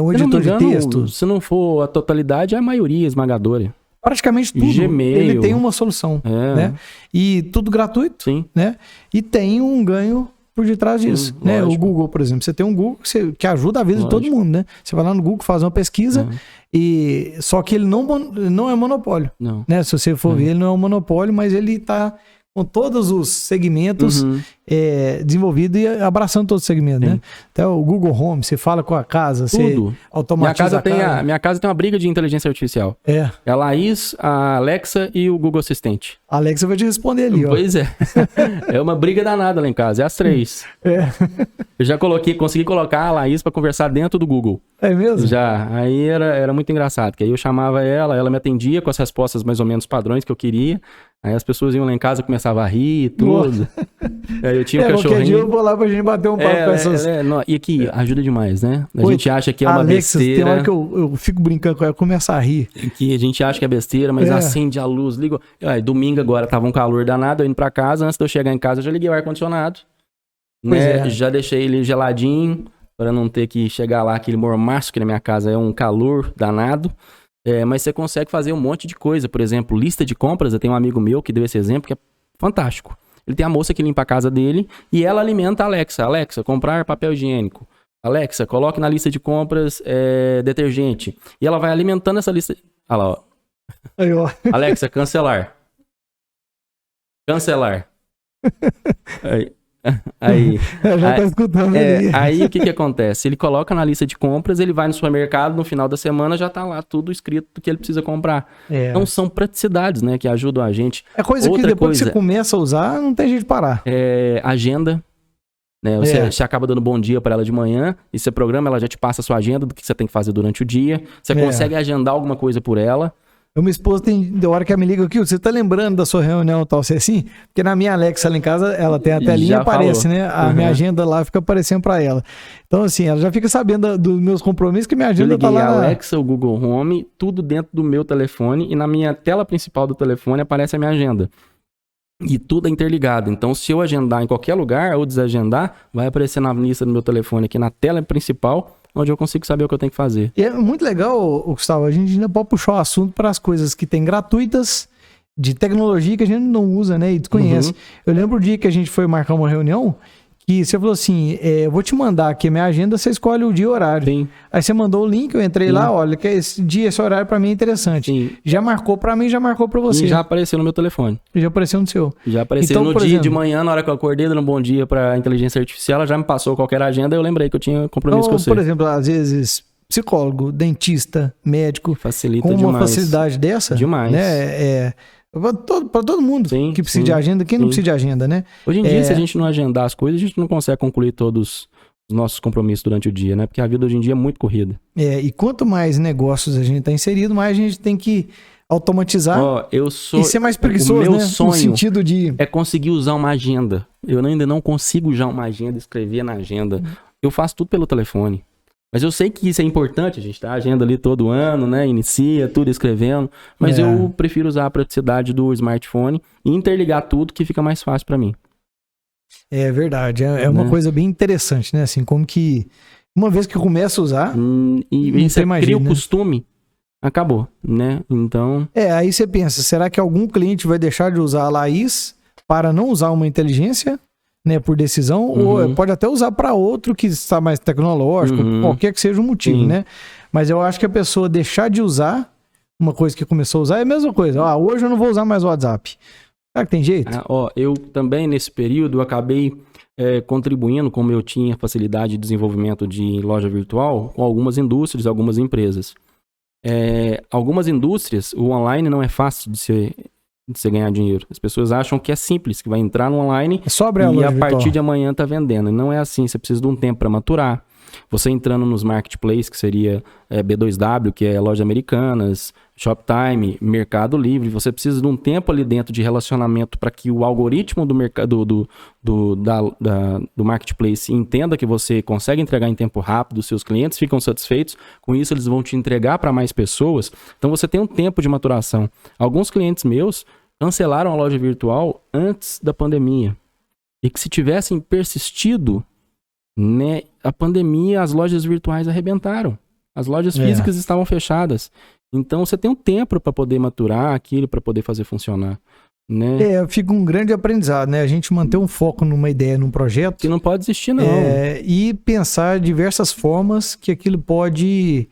S1: um editor de texto.
S2: Se não for a totalidade, é a maioria esmagadora.
S1: Praticamente tudo.
S2: Gmail.
S1: Ele tem uma solução. Né? E tudo gratuito. Né? E tem um ganho por detrás disso, né? O Google, por exemplo, você tem um Google que ajuda a vida de todo mundo, né? Você vai lá no Google, faz uma pesquisa, só que ele não é monopólio, né? Se você for ver, ele não é um monopólio, mas ele está com todos os segmentos desenvolvido e abraçando todos os segmentos, né? Até o Google Home, você fala com a casa, você automatiza
S2: minha casa tem uma briga de inteligência artificial. É a Laís, a Alexa e o Google Assistente.
S1: A Alexa vai te responder ali, ó.
S2: Pois é. É uma briga danada lá em casa, é as 3. Eu já consegui colocar a Laís para conversar dentro do Google.
S1: É mesmo?
S2: Já. Aí era muito engraçado, que aí eu chamava ela me atendia com as respostas mais ou menos padrões que eu queria. Aí as pessoas iam lá em casa e começavam a rir e tudo. Aí eu tinha um cachorrinho.
S1: Qualquer dia eu vou lá pra gente bater um papo com essas...
S2: E aqui ajuda demais, né? A gente acha que é uma besteira.
S1: Tem hora que eu fico brincando com ela, começa a rir.
S2: Que a gente acha que é besteira, mas acende a luz, liga... Domingo agora tava um calor danado, eu indo pra casa, antes de eu chegar em casa eu já liguei o ar-condicionado. Né? Já deixei ele geladinho, para não ter que chegar lá aquele mormaço, que na minha casa é um calor danado. Mas você consegue fazer um monte de coisa. Por exemplo, lista de compras. Eu tenho um amigo meu que deu esse exemplo, que é fantástico. Ele tem a moça que limpa a casa dele e ela alimenta a Alexa. Alexa, comprar papel higiênico. Alexa, coloque na lista de compras detergente. E ela vai alimentando essa lista. Olha lá, ó.
S1: Aí, ó.
S2: Alexa, cancelar. Cancelar. Aí
S1: já tá escutando ali.
S2: Aí o que acontece? Ele coloca na lista de compras, ele vai no supermercado, no final da semana já tá lá tudo escrito do que ele precisa comprar. Então são praticidades, né, que ajudam a gente.
S1: É coisa que depois que você começa a usar, não tem jeito de parar.
S2: Agenda. Né? Você acaba dando bom dia para ela de manhã e você programa, ela já te passa a sua agenda do que você tem que fazer durante o dia. Você consegue agendar alguma coisa por ela.
S1: Minha esposa tem hora que ela me liga aqui, você tá lembrando da sua reunião e tal, você assim? Porque na minha Alexa lá em casa, ela tem a telinha e aparece, né? A minha agenda lá fica aparecendo pra ela. Então, assim, ela já fica sabendo dos meus compromissos, que minha agenda tá lá.
S2: A Alexa, o Google Home, tudo dentro do meu telefone e na minha tela principal do telefone aparece a minha agenda. E tudo é interligado. Então, se eu agendar em qualquer lugar ou desagendar, vai aparecer na lista do meu telefone aqui na tela principal, onde eu consigo saber o que eu tenho que fazer. E
S1: é muito legal, Gustavo, a gente ainda pode puxar o assunto para as coisas que tem gratuitas, de tecnologia que a gente não usa, né, e desconhece. Eu lembro o dia que a gente foi marcar uma reunião, que você falou assim, eu vou te mandar aqui a minha agenda, você escolhe o dia e o horário.
S2: Sim.
S1: Aí você mandou o link, eu entrei lá, olha, que esse dia, esse horário para mim é interessante.
S2: Sim.
S1: Já marcou para mim, já marcou para você.
S2: E já apareceu no meu telefone.
S1: Já apareceu no seu.
S2: Já apareceu então, no dia de manhã, na hora que eu acordei, dando um bom dia para inteligência artificial, ela já me passou qualquer agenda, eu lembrei que eu tinha compromisso com você.
S1: Por exemplo, às vezes, psicólogo, dentista, médico,
S2: facilita
S1: com uma
S2: demais.
S1: Facilidade dessa,
S2: demais.
S1: Né, para todo mundo que precisa de agenda, quem não precisa de agenda, né?
S2: Hoje em dia, se a gente não agendar as coisas, a gente não consegue concluir todos os nossos compromissos durante o dia, né? Porque a vida hoje em dia é muito corrida.
S1: E quanto mais negócios a gente está inserido, mais a gente tem que automatizar e ser mais preguiçoso,
S2: o meu
S1: né?
S2: sonho
S1: no sentido de...
S2: é conseguir usar uma agenda. Eu ainda não consigo usar uma agenda, escrever na agenda. Eu faço tudo pelo telefone. Mas eu sei que isso é importante, a gente tá agenda ali todo ano, né? Inicia tudo escrevendo. Mas eu prefiro usar a praticidade do smartphone e interligar tudo que fica mais fácil para mim.
S1: É verdade. É uma coisa bem interessante, né? Assim, como que uma vez que eu começo a usar...
S2: e você cria o costume. acabou, né? Então...
S1: Aí você pensa, será que algum cliente vai deixar de usar a Laís para não usar uma inteligência, né, por decisão? Ou pode até usar para outro que está mais tecnológico, qualquer que seja o motivo,
S2: Sim.
S1: né? Mas eu acho que a pessoa deixar de usar uma coisa que começou a usar é a mesma coisa. Hoje eu não vou usar mais o WhatsApp. Será que tem jeito?
S2: Eu também, nesse período, eu acabei contribuindo, como eu tinha facilidade de desenvolvimento de loja virtual, com algumas indústrias, algumas empresas. Algumas indústrias, o online não é fácil de você ganhar dinheiro. As pessoas acham que é simples, que vai entrar no online
S1: É só abrir a loja
S2: a
S1: virtual.
S2: partir de amanhã tá vendendo. E não é assim, você precisa de um tempo para maturar. Você entrando nos marketplaces, que seria B2W, que é Lojas Americanas, Shoptime, Mercado Livre, você precisa de um tempo ali dentro de relacionamento para que o algoritmo do marketplace entenda que você consegue entregar em tempo rápido, seus clientes ficam satisfeitos, com isso eles vão te entregar para mais pessoas. Então você tem um tempo de maturação. Alguns clientes meus cancelaram a loja virtual antes da pandemia. E que se tivessem persistido, né, a pandemia, as lojas virtuais arrebentaram. As lojas físicas estavam fechadas. Então você tem um tempo para poder maturar aquilo, para poder fazer funcionar, né?
S1: Fica um grande aprendizado, né? A gente manter um foco numa ideia, num projeto.
S2: Que não pode existir, não.
S1: E pensar diversas formas que aquilo pode...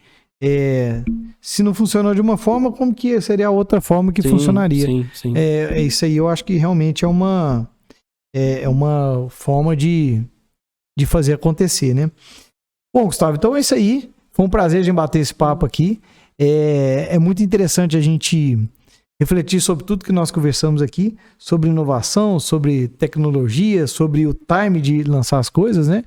S1: se não funcionou de uma forma, como que seria a outra forma que funcionaria?
S2: Sim.
S1: Isso aí eu acho que realmente é uma forma de fazer acontecer, né? Bom, Gustavo, então é isso aí. Foi um prazer a gente bater esse papo aqui. É muito interessante a gente refletir sobre tudo que nós conversamos aqui, sobre inovação, sobre tecnologia, sobre o time de lançar as coisas, né?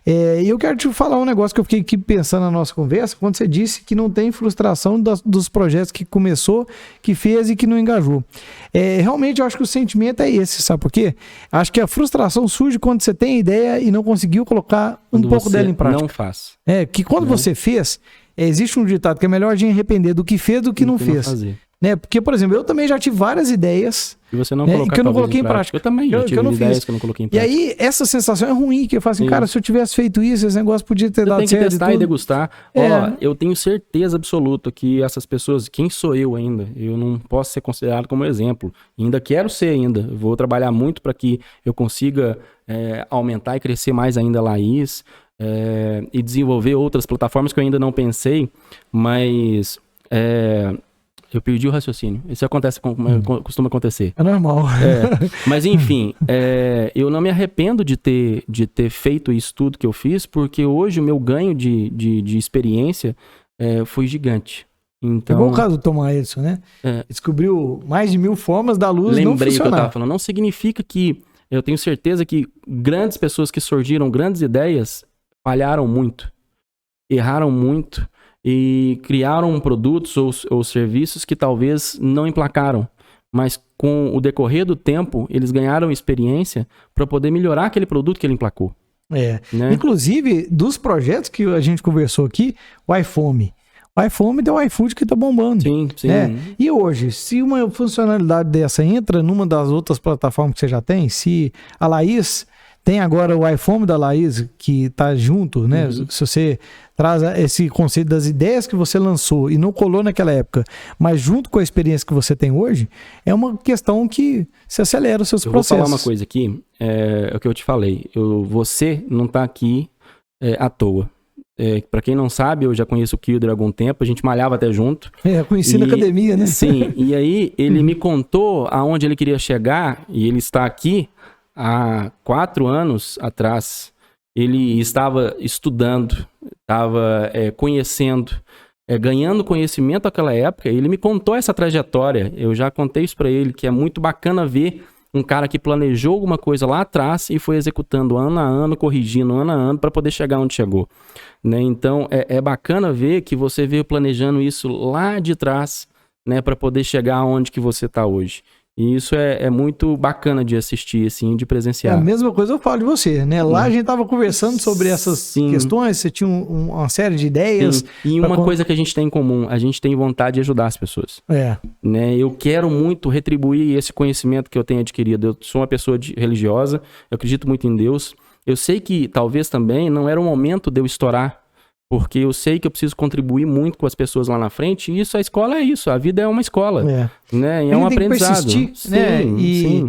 S1: E eu quero te falar um negócio que eu fiquei aqui pensando na nossa conversa, quando você disse que não tem frustração dos projetos que começou, que fez e que não engajou. Realmente eu acho que o sentimento é esse, sabe por quê? Acho que a frustração surge quando você tem a ideia e não conseguiu colocar
S2: Quando
S1: pouco dela em prática.
S2: Não faz.
S1: Que quando você fez, existe um ditado que é melhor a gente arrepender do que fez do que não fez. Né? Porque, por exemplo, eu também já tive várias ideias
S2: e você não
S1: que eu não coloquei em prática.
S2: Eu também já tive ideias que eu não coloquei em prática.
S1: E aí, essa sensação é ruim, que eu falo assim, cara, se eu tivesse feito isso, esse negócio podia ter dado certo.
S2: Tem que testar e degustar. Eu tenho certeza absoluta que essas pessoas, quem sou eu ainda? Eu não posso ser considerado como exemplo. Ainda quero ser ainda. Eu vou trabalhar muito para que eu consiga aumentar e crescer mais ainda a Laís e desenvolver outras plataformas que eu ainda não pensei, mas... eu perdi o raciocínio. Isso acontece costuma acontecer.
S1: É normal.
S2: Mas enfim, eu não me arrependo de ter feito isso tudo que eu fiz, porque hoje o meu ganho de experiência foi gigante. Então,
S1: igual o caso do Thomas Edison, né? Descobriu mais de 1000 formas da luz não funcionar.
S2: Lembrei o que eu estava falando. Não significa que eu tenho certeza que grandes pessoas que surgiram, grandes ideias, falharam muito, erraram muito, e criaram produtos ou serviços que talvez não emplacaram, mas com o decorrer do tempo, eles ganharam experiência para poder melhorar aquele produto que ele emplacou. Né?
S1: Inclusive, dos projetos que a gente conversou aqui, o iFome. O iFome deu o iFood que tá bombando.
S2: Sim.
S1: E hoje, se uma funcionalidade dessa entra numa das outras plataformas que você já tem, se a Laís tem agora o iFome da Laís, que tá junto, né? Se você traz esse conceito das ideias que você lançou e não colou naquela época, mas junto com a experiência que você tem hoje, é uma questão que se acelera os seus processos.
S2: Vou falar uma coisa aqui, é o que eu te falei. Você não tá aqui à toa. Para quem não sabe, eu já conheço o Kilder há algum tempo, a gente malhava até junto.
S1: Conheci na academia, né?
S2: Sim, e aí ele me contou aonde ele queria chegar, e ele está aqui há 4 anos atrás. Ele estava estudando, estava conhecendo, ganhando conhecimento naquela época. Ele me contou essa trajetória. Eu já contei isso para ele, que é muito bacana ver um cara que planejou alguma coisa lá atrás e foi executando ano a ano, corrigindo ano a ano para poder chegar onde chegou. Né? Então, é bacana ver que você veio planejando isso lá de trás, né, para poder chegar onde que você está hoje. E isso é muito bacana de assistir, assim, de presenciar.
S1: A mesma coisa eu falo de você, né? Lá a gente tava conversando sobre essas questões, você tinha uma série de ideias.
S2: Sim. E uma coisa que a gente tem em comum, a gente tem vontade de ajudar as pessoas. Né? Eu quero muito retribuir esse conhecimento que eu tenho adquirido. Eu sou uma pessoa religiosa, eu acredito muito em Deus. Eu sei que talvez também não era o momento de eu estourar, Porque eu sei que eu preciso contribuir muito com as pessoas lá na frente, e isso, a escola é isso, a vida é uma escola, né? E é um aprendizado.
S1: Persistir, né? E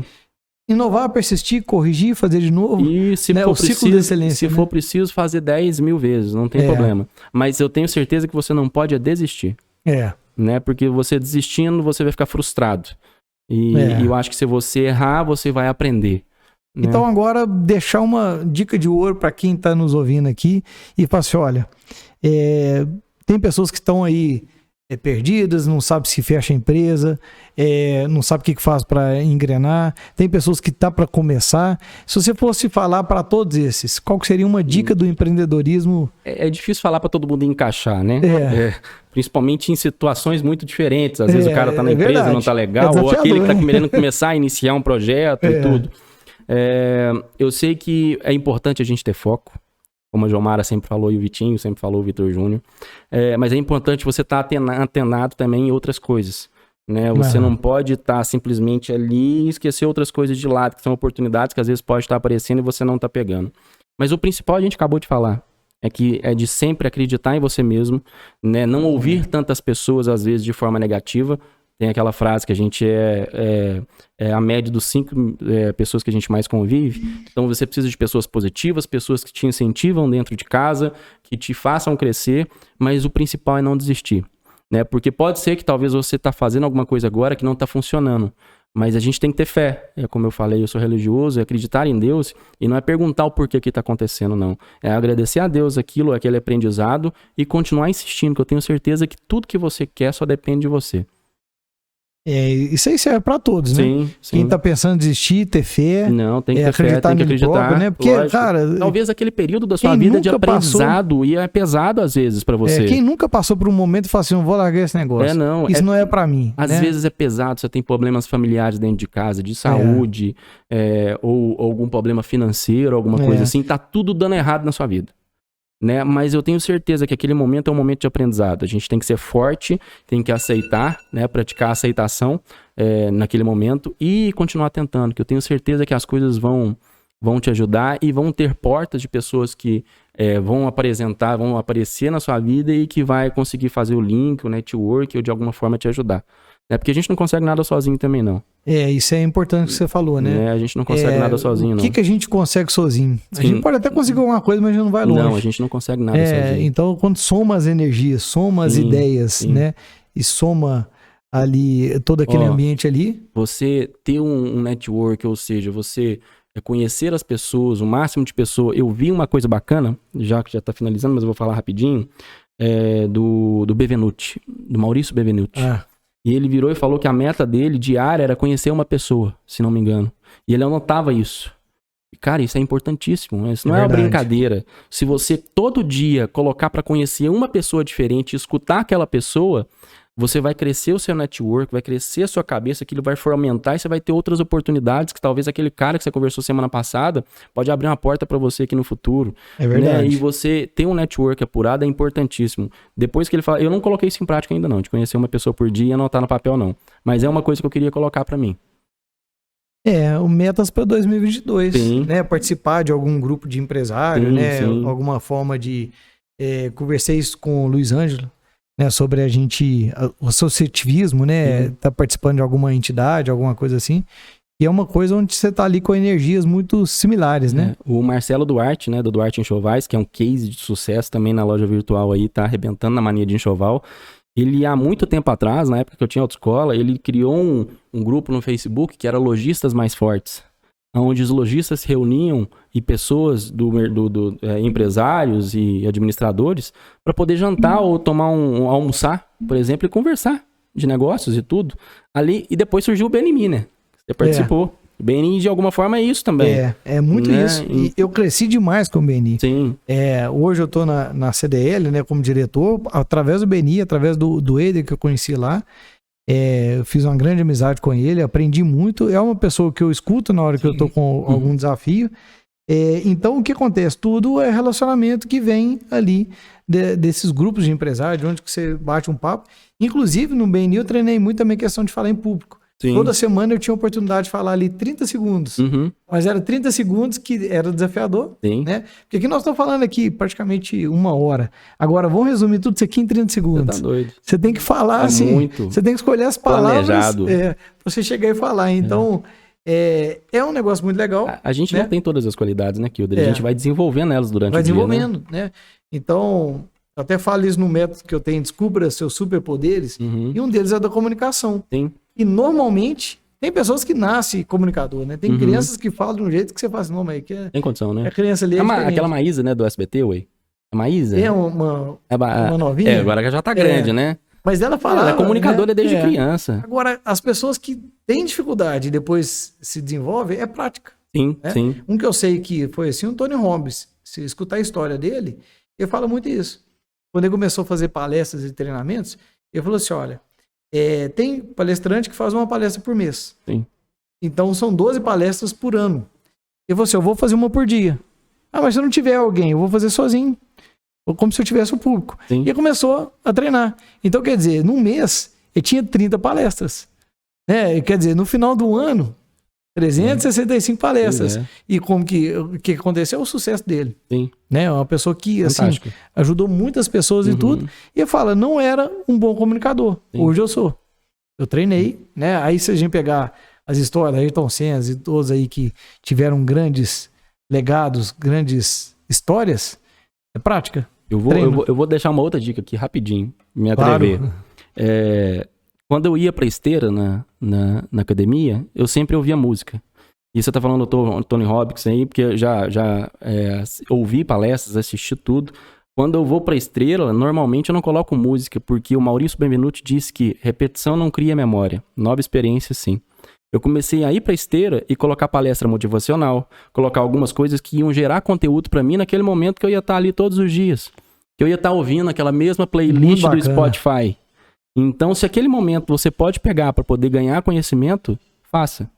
S1: inovar, persistir, corrigir, fazer de novo.
S2: E se for preciso, for preciso, fazer 10 mil vezes, não tem problema. Mas eu tenho certeza que você não pode desistir. Né? Porque você desistindo, você vai ficar frustrado. E eu acho que se você errar, você vai aprender. Né?
S1: Então agora, deixar uma dica de ouro para quem está nos ouvindo aqui e falar assim, olha, tem pessoas que estão aí perdidas, não sabe se fecha a empresa, não sabe o que faz para engrenar, tem pessoas que tá para começar. Se você fosse falar para todos esses, qual que seria uma dica do empreendedorismo?
S2: É difícil falar para todo mundo encaixar, né? Principalmente em situações muito diferentes. Às vezes o cara tá na empresa, verdade. Não tá legal, ou aquele que tá querendo começar a iniciar um projeto e tudo. Eu sei que é importante a gente ter foco, como a Jomara sempre falou e o Vitinho sempre falou, o Vitor Júnior. Mas é importante você estar antenado também em outras coisas. Né? Você não pode estar simplesmente ali e esquecer outras coisas de lado, que são oportunidades que às vezes pode estar aparecendo e você não está pegando. Mas o principal a gente acabou de falar. É de sempre acreditar em você mesmo, né? Não ouvir tantas pessoas, às vezes, de forma negativa. Tem aquela frase que a gente é a média dos 5 pessoas que a gente mais convive. Então, você precisa de pessoas positivas, pessoas que te incentivam dentro de casa, que te façam crescer, mas o principal é não desistir. Né? Porque pode ser que talvez você está fazendo alguma coisa agora que não está funcionando. Mas a gente tem que ter fé. Como eu falei, eu sou religioso, é acreditar em Deus e não é perguntar o porquê que está acontecendo, não. É agradecer a Deus aquele aprendizado e continuar insistindo, que eu tenho certeza que tudo que você quer só depende de você.
S1: Isso aí serve para todos, né?
S2: Sim.
S1: Quem tá pensando em desistir, ter fé.
S2: Não, tem que ter fé, tem que acreditar. Próprio,
S1: né? Porque, lógico, cara,
S2: talvez aquele período da sua vida de aprendizado e é pesado às vezes para você.
S1: Quem nunca passou por um momento e fala assim, não vou largar esse negócio. Isso não é para mim.
S2: Às vezes é pesado, você tem problemas familiares dentro de casa, de saúde, ou algum problema financeiro, alguma coisa assim, tá tudo dando errado na sua vida. Né? Mas eu tenho certeza que aquele momento é um momento de aprendizado. A gente tem que ser forte, tem que aceitar, né? Praticar a aceitação naquele momento e continuar tentando, que eu tenho certeza que as coisas vão te ajudar e vão ter portas de pessoas que vão aparecer na sua vida e que vai conseguir fazer o link, o network ou de alguma forma te ajudar. Porque a gente não consegue nada sozinho também, não.
S1: Isso é importante que você falou, né?
S2: A gente não consegue nada sozinho, não.
S1: O que a gente consegue sozinho?
S2: Sim.
S1: A gente pode até conseguir alguma coisa, mas a gente não vai longe.
S2: Não, a gente não consegue nada sozinho.
S1: Então, quando soma as energias, soma as ideias, né? E soma ali todo aquele ambiente ali.
S2: Você ter um network, ou seja, você conhecer as pessoas, o máximo de pessoas. Eu vi uma coisa bacana, já que já está finalizando, mas eu vou falar rapidinho, do Bevenuti, do Maurício Bevenuti. E ele virou e falou que a meta dele diária era conhecer uma pessoa, se não me engano. E ele anotava isso. E, cara, isso é importantíssimo. Isso não é uma brincadeira. Se você todo dia colocar para conhecer uma pessoa diferente, escutar aquela pessoa, você vai crescer o seu network, vai crescer a sua cabeça, aquilo vai fomentar e você vai ter outras oportunidades que talvez aquele cara que você conversou semana passada pode abrir uma porta para você aqui no futuro.
S1: É verdade.
S2: Né? E você ter um network apurado é importantíssimo. Depois que ele fala, eu não coloquei isso em prática ainda não, de conhecer uma pessoa por dia e anotar no papel não. Mas é uma coisa que eu queria colocar para mim.
S1: O metas para 2022, né? Participar de algum grupo de empresário, né? Alguma forma de... conversei isso com o Luiz Ângelo, né, sobre o associativismo, né, tá participando de alguma entidade, alguma coisa assim, e é uma coisa onde você tá ali com energias muito similares, né?
S2: O Marcelo Duarte, né, do Duarte Enxovais, que é um case de sucesso também na loja virtual aí, tá arrebentando na mania de enxoval. Ele, há muito tempo atrás, na época que eu tinha autoescola, ele criou um grupo no Facebook que era Lojistas Mais Fortes, onde os lojistas se reuniam e pessoas empresários e administradores para poder jantar ou almoçar, por exemplo, e conversar de negócios e tudo. Ali, e depois surgiu o BNMI, né? Você participou. O BNI, de alguma forma, é isso também.
S1: É muito isso. E eu cresci demais com o BNI.
S2: Sim.
S1: Hoje eu tô na CDL, né, como diretor, através do BNI, através do Eder, que eu conheci lá. Eu fiz uma grande amizade com ele, aprendi muito. É uma pessoa que eu escuto na hora que eu tô com algum desafio. Então, o que acontece? Tudo é relacionamento que vem ali desses grupos de empresários, onde que você bate um papo. Inclusive, no BNI, eu treinei muito também a questão de falar em público.
S2: Sim.
S1: Toda semana eu tinha a oportunidade de falar ali 30 segundos. Mas era 30 segundos que era desafiador.
S2: Sim.
S1: Né? Porque aqui nós estamos falando aqui praticamente 1 hora. Agora, vamos resumir tudo isso aqui em 30 segundos.
S2: Você tá doido.
S1: Você tem que falar assim.
S2: Muito
S1: você tem que escolher as palavras
S2: planejado.
S1: pra você chegar e falar. Então, é um negócio muito legal.
S2: A gente
S1: né?
S2: não tem todas as qualidades, né, Kilder? A gente vai desenvolvendo elas durante
S1: vai
S2: o dia,
S1: desenvolvendo, né? Então, eu até falo isso no método que eu tenho, Descubra Seus Superpoderes, e um deles é da comunicação.
S2: Sim.
S1: E normalmente, tem pessoas que nascem comunicador, né? Tem crianças que falam de um jeito que você fala assim, não, mas que
S2: Tem condição, né?
S1: a criança ali
S2: Aquela Maísa, né, do SBT, ué? A Maísa?
S1: É uma novinha.
S2: Agora já tá grande, né?
S1: Mas ela fala.
S2: Ela é comunicadora desde criança.
S1: Agora, as pessoas que têm dificuldade e depois se desenvolvem, é prática.
S2: Sim,
S1: né?
S2: sim.
S1: Um que eu sei que foi assim, o Tony Robbins. Se escutar a história dele, ele fala muito isso. Quando ele começou a fazer palestras e treinamentos, ele falou assim, olha, tem palestrante que faz uma palestra por mês.
S2: Sim.
S1: Então, são 12 palestras por ano. Ele falou assim, eu vou fazer uma por dia. Ah, mas se não tiver alguém, eu vou fazer sozinho. Como se eu tivesse o público.
S2: Sim.
S1: E ele começou a treinar. Então, quer dizer, num mês, ele tinha 30 palestras. Né? Quer dizer, no final do ano, 365 palestras. E como o que aconteceu? O sucesso dele.
S2: Sim.
S1: Né? Uma pessoa que, assim,
S2: Fantástico.
S1: ajudou muitas pessoas e tudo. E ele fala, não era um bom comunicador. Sim. Hoje eu sou. Eu treinei, né? Aí se a gente pegar as histórias da Ayrton Senna e todos aí que tiveram grandes legados, grandes histórias, é prática.
S2: Eu vou deixar uma outra dica aqui rapidinho, me atrever.
S1: Claro.
S2: Quando eu ia pra esteira na academia, eu sempre ouvia música. E você tá falando do Tony Robbins aí, porque eu já ouvi palestras, assisti tudo. Quando eu vou pra esteira, normalmente eu não coloco música, porque o Maurício Benvenuti disse que repetição não cria memória, nova experiência sim. Eu comecei a ir pra esteira e colocar palestra motivacional, colocar algumas coisas que iam gerar conteúdo pra mim naquele momento que eu ia estar ali todos os dias. Que eu ia estar ouvindo aquela mesma playlist do Spotify. Então, se aquele momento você pode pegar para poder ganhar conhecimento, faça.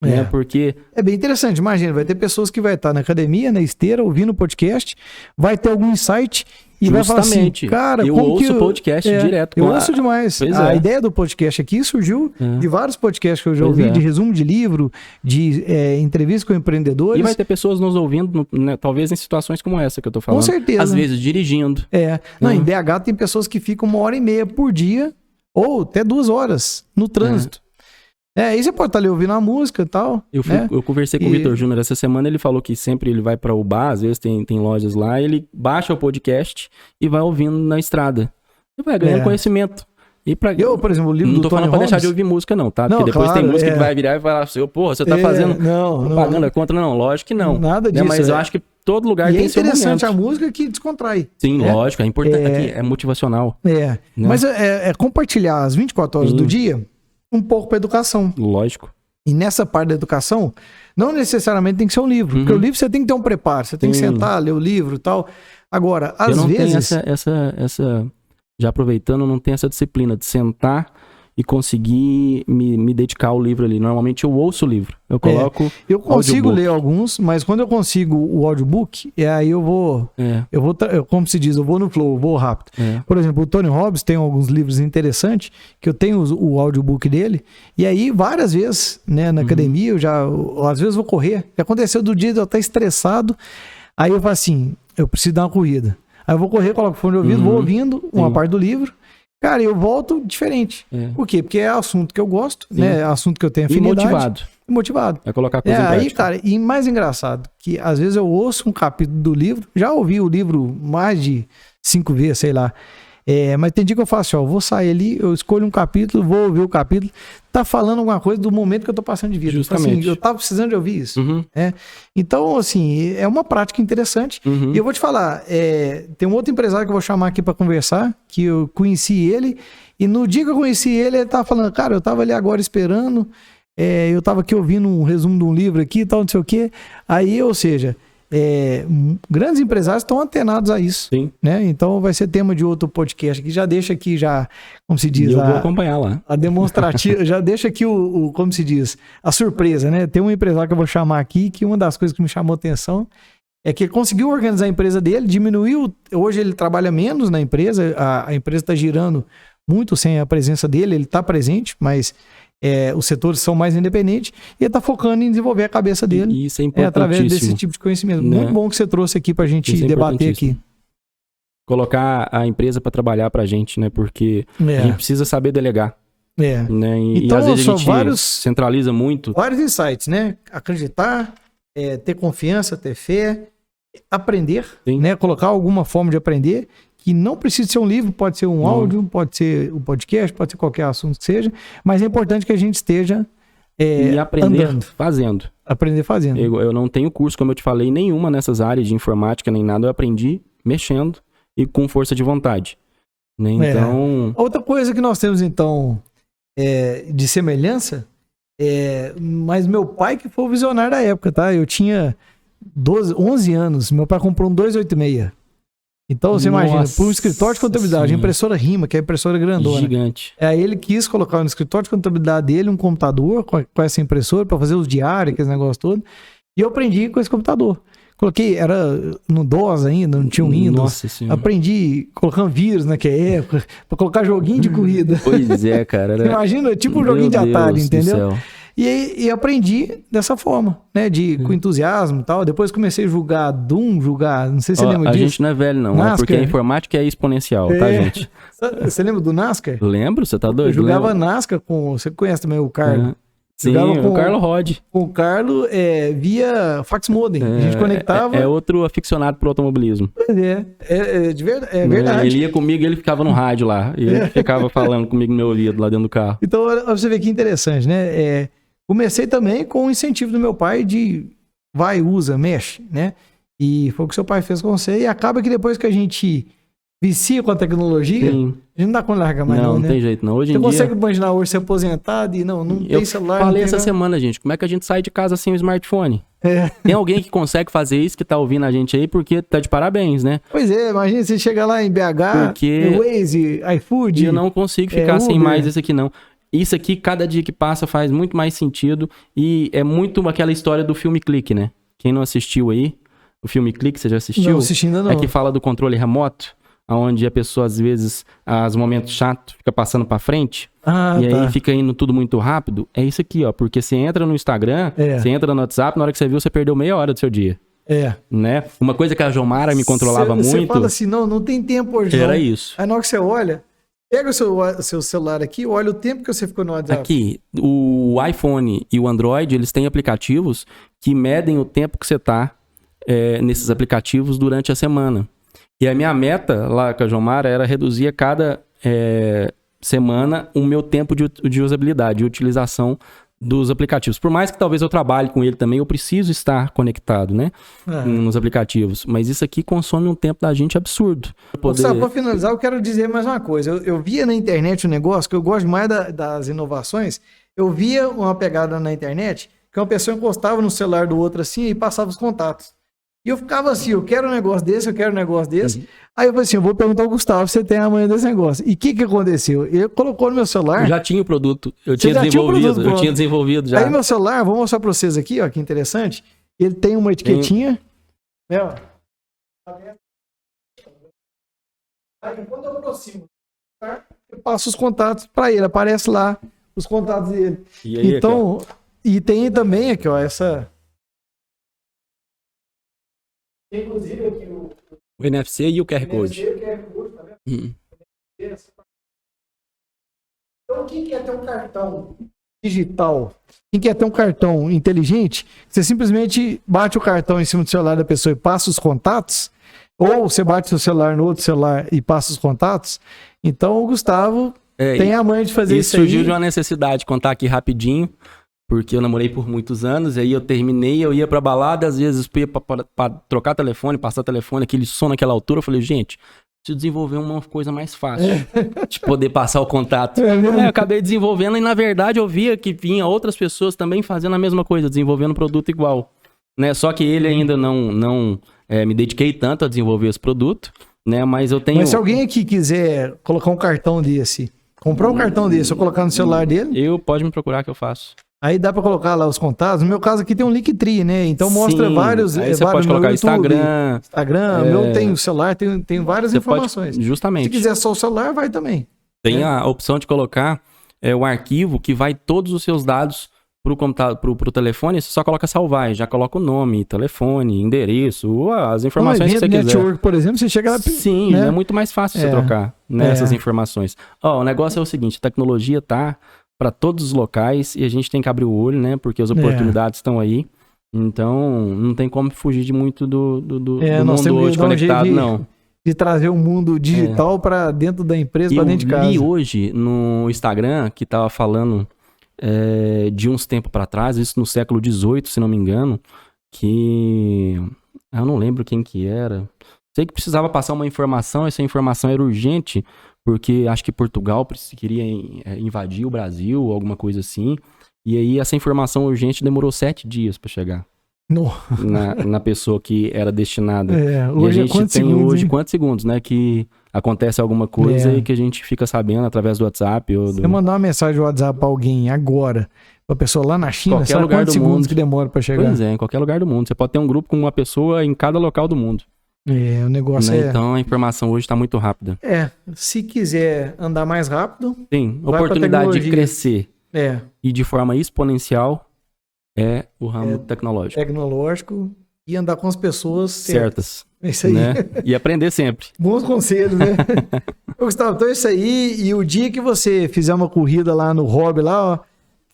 S2: Né? Porque
S1: é bem interessante. Imagina, vai ter pessoas que vai estar na academia, na esteira, ouvindo o podcast, vai ter algum insight e vai falar assim, cara,
S2: eu ouço o podcast direto.
S1: Eu ouço demais. A ideia do podcast aqui surgiu de vários podcasts que eu já ouvi, de resumo de livro, de entrevista com empreendedores.
S2: E vai ter pessoas nos ouvindo, né, talvez em situações como essa que eu tô falando.
S1: Com certeza.
S2: Às vezes dirigindo.
S1: Não, em BH tem pessoas que ficam 1h30 por dia, ou até 2 horas no trânsito. Aí você pode estar ali ouvindo a música e tal. Eu
S2: conversei com o Vitor Júnior essa semana, ele falou que sempre ele vai para o bar, às vezes tem lojas lá, ele baixa o podcast e vai ouvindo na estrada. E vai ganhando conhecimento.
S1: Eu, por exemplo, o livro
S2: não
S1: do
S2: tô falando
S1: Tony
S2: pra deixar
S1: Robbins,
S2: de ouvir música não, tá?
S1: Não,
S2: porque depois
S1: claro,
S2: tem música que vai virar e vai falar assim, porra, você tá fazendo propaganda contra? Não, lógico que não.
S1: Nada disso.
S2: Mas eu acho que todo lugar tem seu momento.
S1: É interessante a música que descontrai.
S2: Sim, lógico, é importante. Aqui é motivacional.
S1: Né? Mas é compartilhar as 24 horas do dia um pouco pra educação.
S2: Lógico.
S1: E nessa parte da educação, não necessariamente tem que ser um livro. Porque o livro você tem que ter um preparo. Você tem que sentar, ler o livro e tal. Agora, às vezes...
S2: Essa já aproveitando, não tem essa disciplina de sentar e conseguir me dedicar ao livro ali. Normalmente eu ouço o livro. Eu coloco
S1: eu consigo ler alguns, mas quando eu consigo o audiobook, aí eu vou... como se diz, eu vou no flow, eu vou rápido. Por exemplo, o Tony Robbins tem alguns livros interessantes, que eu tenho o audiobook dele, e aí várias vezes, né, na academia, às vezes vou correr. Já aconteceu do dia de eu estar estressado, aí eu falo assim, eu preciso dar uma corrida. Aí eu vou correr, coloco o fone de ouvido, vou ouvindo uma parte do livro. Cara, eu volto diferente. Por quê? Porque é assunto que eu gosto, né? É assunto que eu tenho afinidade.
S2: E motivado.
S1: É
S2: colocar coisa em prática.
S1: Aí, cara, e mais engraçado, que às vezes eu ouço um capítulo do livro, já ouvi o livro mais de 5 vezes, sei lá. Mas tem dia que eu faço assim, eu vou sair ali, eu escolho um capítulo, vou ouvir o capítulo, tá falando alguma coisa do momento que eu tô passando de vida.
S2: Justamente.
S1: Assim, eu tava precisando de ouvir isso. Então, assim, é uma prática interessante. E eu vou te falar, tem um outro empresário que eu vou chamar aqui para conversar, que eu conheci ele, e no dia que eu conheci ele, ele tava falando, cara, eu tava ali agora esperando, eu tava aqui ouvindo um resumo de um livro aqui e tal, não sei o quê. Aí, ou seja... grandes empresários estão antenados a isso.
S2: Sim.
S1: Né? Então vai ser tema de outro podcast aqui. Já deixa aqui, como se diz,
S2: eu vou acompanhar lá.
S1: A demonstrativa, já deixa aqui como se diz, a surpresa, né? Tem um empresário que eu vou chamar aqui, que uma das coisas que me chamou a atenção é que ele conseguiu organizar a empresa dele, diminuiu, hoje ele trabalha menos na empresa, a empresa está girando muito sem a presença dele, ele está presente, mas os setores são mais independentes, e ele está focando em desenvolver a cabeça dele.
S2: E isso é importantíssimo.
S1: Através desse tipo de conhecimento.
S2: Né?
S1: Muito bom que você trouxe aqui para a gente debater aqui.
S2: Colocar a empresa para trabalhar para a gente, né? Porque a gente precisa saber delegar. Né?
S1: Então,
S2: e às vezes a gente centraliza muito.
S1: Vários insights, né? Acreditar, ter confiança, ter fé, aprender, né? Colocar alguma forma de aprender, que não precisa ser um livro, pode ser um áudio, pode ser um podcast, pode ser qualquer assunto que seja, mas é importante que a gente esteja
S2: e aprender
S1: andando.
S2: Fazendo.
S1: Aprender fazendo.
S2: Eu não tenho curso, como eu te falei, nenhuma nessas áreas de informática, nem nada. Eu aprendi mexendo e com força de vontade. Né? Então...
S1: Outra coisa que nós temos, então, de semelhança, mas meu pai que foi o visionário da época, tá? Eu tinha 11 anos, meu pai comprou um 286. Então, você imagina, para um escritório de contabilidade, a impressora RIMA, que é a impressora grandona.
S2: Gigante.
S1: Aí ele quis colocar no escritório de contabilidade dele um computador com essa impressora para fazer os diários, aquele negócio todo. E eu aprendi com esse computador. Coloquei, era no DOS ainda, não tinha um Windows.
S2: Nossa Senhora.
S1: Aprendi colocando vírus naquela época, para colocar joguinho de corrida.
S2: Pois é, cara.
S1: Você imagina, tipo um joguinho de Atari, entendeu? E aprendi dessa forma, né? Com entusiasmo e tal. Depois comecei a jogar Doom, não sei se você lembra disso.
S2: A gente não é velho, não.
S1: NASCAR.
S2: Porque a informática é exponencial, tá, gente?
S1: Você lembra do NASCAR?
S2: Lembro, você tá doido?
S1: Eu jogava NASCAR com... Você conhece também o Carlos?
S2: Sim, o Carlos Rod.
S1: Com o Carlos via fax modem. A gente conectava...
S2: É outro aficionado pro automobilismo.
S1: É verdade.
S2: Ele ia comigo e ele ficava no rádio lá. E ele ficava falando comigo no meu ouvido lá dentro do carro.
S1: Então, olha pra você ver que interessante, né? Comecei também com o incentivo do meu pai de vai, usa, mexe, né? E foi o que seu pai fez com você. E acaba que depois que a gente vicia com a tecnologia,
S2: Sim.
S1: A gente não dá conta de largar mais não, né?
S2: Não tem jeito não. Hoje em dia...
S1: Você consegue imaginar hoje ser aposentado e não tem celular.
S2: Eu falei essa semana, gente, como é que a gente sai de casa sem o smartphone? Tem alguém que consegue fazer isso, que tá ouvindo a gente aí, porque tá de parabéns, né?
S1: Pois é, imagina você chegar lá em BH, Waze, iFood...
S2: E eu não consigo ficar sem mais isso aqui não. Isso aqui, cada dia que passa, faz muito mais sentido. E é muito aquela história do filme Clique, né? Quem não assistiu aí, o filme Clique, você já assistiu?
S1: Não, assisti ainda não.
S2: É que fala do controle remoto, onde a pessoa, às vezes, aos momentos chatos, fica passando pra frente. Aí fica indo tudo muito rápido. É isso aqui, ó. Porque você entra no Instagram, você entra no WhatsApp, na hora que você viu, você perdeu meia hora do seu dia. Né? Uma coisa que a Jomara me controlava muito... Você
S1: fala assim, não tem tempo hoje
S2: Era
S1: não.
S2: isso.
S1: Aí na hora que você olha... Pega o seu celular aqui, olha o tempo que você ficou no WhatsApp.
S2: Aqui, o iPhone e o Android, eles têm aplicativos que medem o tempo que você tá nesses aplicativos durante a semana. E a minha meta lá com a Jomara era reduzir a cada semana o meu tempo de usabilidade, de utilização dos aplicativos. Por mais que talvez eu trabalhe com ele também, eu preciso estar conectado, né? Nos aplicativos. Mas isso aqui consome um tempo da gente absurdo.
S1: Para finalizar, eu quero dizer mais uma coisa. Eu via na internet um negócio que eu gosto mais das inovações. Eu via uma pegada na internet que uma pessoa encostava no celular do outro assim e passava os contatos. E eu ficava assim, eu quero um negócio desse, eu quero um negócio desse. Aí eu falei assim, eu vou perguntar ao Gustavo se você tem amanhã desse negócio. E o que aconteceu? Ele colocou no meu celular...
S2: Eu já tinha o produto, eu tinha desenvolvido já.
S1: Aí meu celular, vou mostrar pra vocês aqui, ó, que interessante. Ele tem uma etiquetinha. Aí quando eu aproximo, eu passo os contatos pra ele, aparece lá os contatos dele.
S2: E aí,
S1: então, e tem também aqui, ó, essa... Inclusive aqui
S2: o NFC e o QR Code.
S1: Tá vendo? Então, quem quer ter um cartão digital, quem quer ter um cartão inteligente, você simplesmente bate o cartão em cima do celular da pessoa e passa os contatos, ou você bate seu celular no outro celular e passa os contatos. Então, o Gustavo tem a manha de fazer isso aí.
S2: Surgiu de uma necessidade, contar aqui rapidinho. Porque eu namorei por muitos anos, aí eu terminei, eu ia pra balada, às vezes ia pra trocar telefone, passar telefone, aquele som naquela altura, eu falei, gente, preciso desenvolver uma coisa mais fácil, de poder passar o contato. Eu acabei desenvolvendo e, na verdade, eu via que vinha outras pessoas também fazendo a mesma coisa, desenvolvendo um produto igual, né? Só que ele ainda não me dediquei tanto a desenvolver esse produto, né? Mas eu tenho...
S1: Mas se alguém aqui quiser colocar um cartão desse, comprar um cartão desse ou colocar no celular dele...
S2: Pode me procurar que eu faço.
S1: Aí dá pra colocar lá os contatos. No meu caso aqui tem um Linktree, né? Então mostra vários...
S2: Aí você pode colocar
S1: YouTube, Instagram, meu tem o celular, tem várias informações.
S2: Justamente.
S1: Se quiser só o celular, vai também.
S2: Tem a opção de colocar o arquivo que vai todos os seus dados pro computador, pro telefone, você só coloca salvar, já coloca o nome, telefone, endereço, as informações que você quiser.
S1: Network, por exemplo, você chega lá...
S2: Sim,
S1: né?
S2: é muito mais fácil você trocar essas informações. O negócio é o seguinte, a tecnologia tá para todos os locais e a gente tem que abrir o olho, né? Porque as oportunidades estão aí. Então, não tem como fugir de muito do mundo hoje conectado, não.
S1: De trazer o mundo digital para dentro da empresa, para dentro de casa.
S2: Eu li hoje no Instagram que tava falando de uns tempos para trás, isso no século XVIII, se não me engano, que... Eu não lembro quem que era. Sei que precisava passar uma informação, essa informação era urgente, porque acho que Portugal queria invadir o Brasil, alguma coisa assim. E aí essa informação urgente demorou 7 dias para chegar na pessoa que era destinada.
S1: Hoje
S2: e a gente tem hoje quantos segundos, né? Que acontece alguma coisa e que a gente fica sabendo através do WhatsApp.
S1: Você mandar uma mensagem do WhatsApp pra alguém agora, pra pessoa lá na China,
S2: qualquer
S1: sabe
S2: lugar
S1: quantos
S2: do
S1: segundos
S2: mundo
S1: que demora pra chegar?
S2: Pois é, em qualquer lugar do mundo. Você pode ter um grupo com uma pessoa em cada local do mundo.
S1: O negócio
S2: Então a informação hoje está muito rápida.
S1: Se quiser andar mais rápido...
S2: Tem oportunidade de crescer e de forma exponencial é o ramo tecnológico.
S1: Tecnológico e andar com as pessoas certas.
S2: É isso aí. Né? E aprender sempre.
S1: Bons conselhos, né? Gustavo, então é isso aí. E o dia que você fizer uma corrida lá no hobby lá, ó,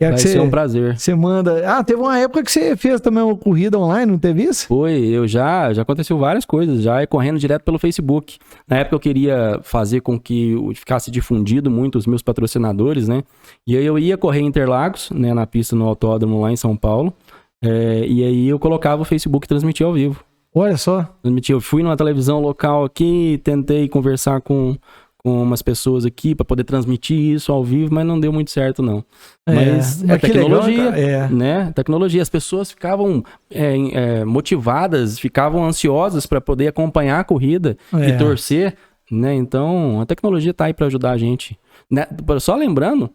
S2: vai ser um prazer.
S1: Você manda... teve uma época que você fez também uma corrida online, não teve isso?
S2: Foi, já aconteceu várias coisas, já correndo direto pelo Facebook. Na época eu queria fazer com que ficasse difundido muito os meus patrocinadores, né? E aí eu ia correr em Interlagos, né, na pista no autódromo lá em São Paulo. E aí eu colocava o Facebook e transmitia ao vivo.
S1: Olha só.
S2: Eu fui numa televisão local aqui, tentei conversar com umas pessoas aqui para poder transmitir isso ao vivo, mas não deu muito certo, não. Mas é tecnologia, legal, né? Tecnologia. As pessoas ficavam motivadas, ficavam ansiosas para poder acompanhar a corrida e torcer, né? Então, a tecnologia tá aí para ajudar a gente. Né? Só lembrando,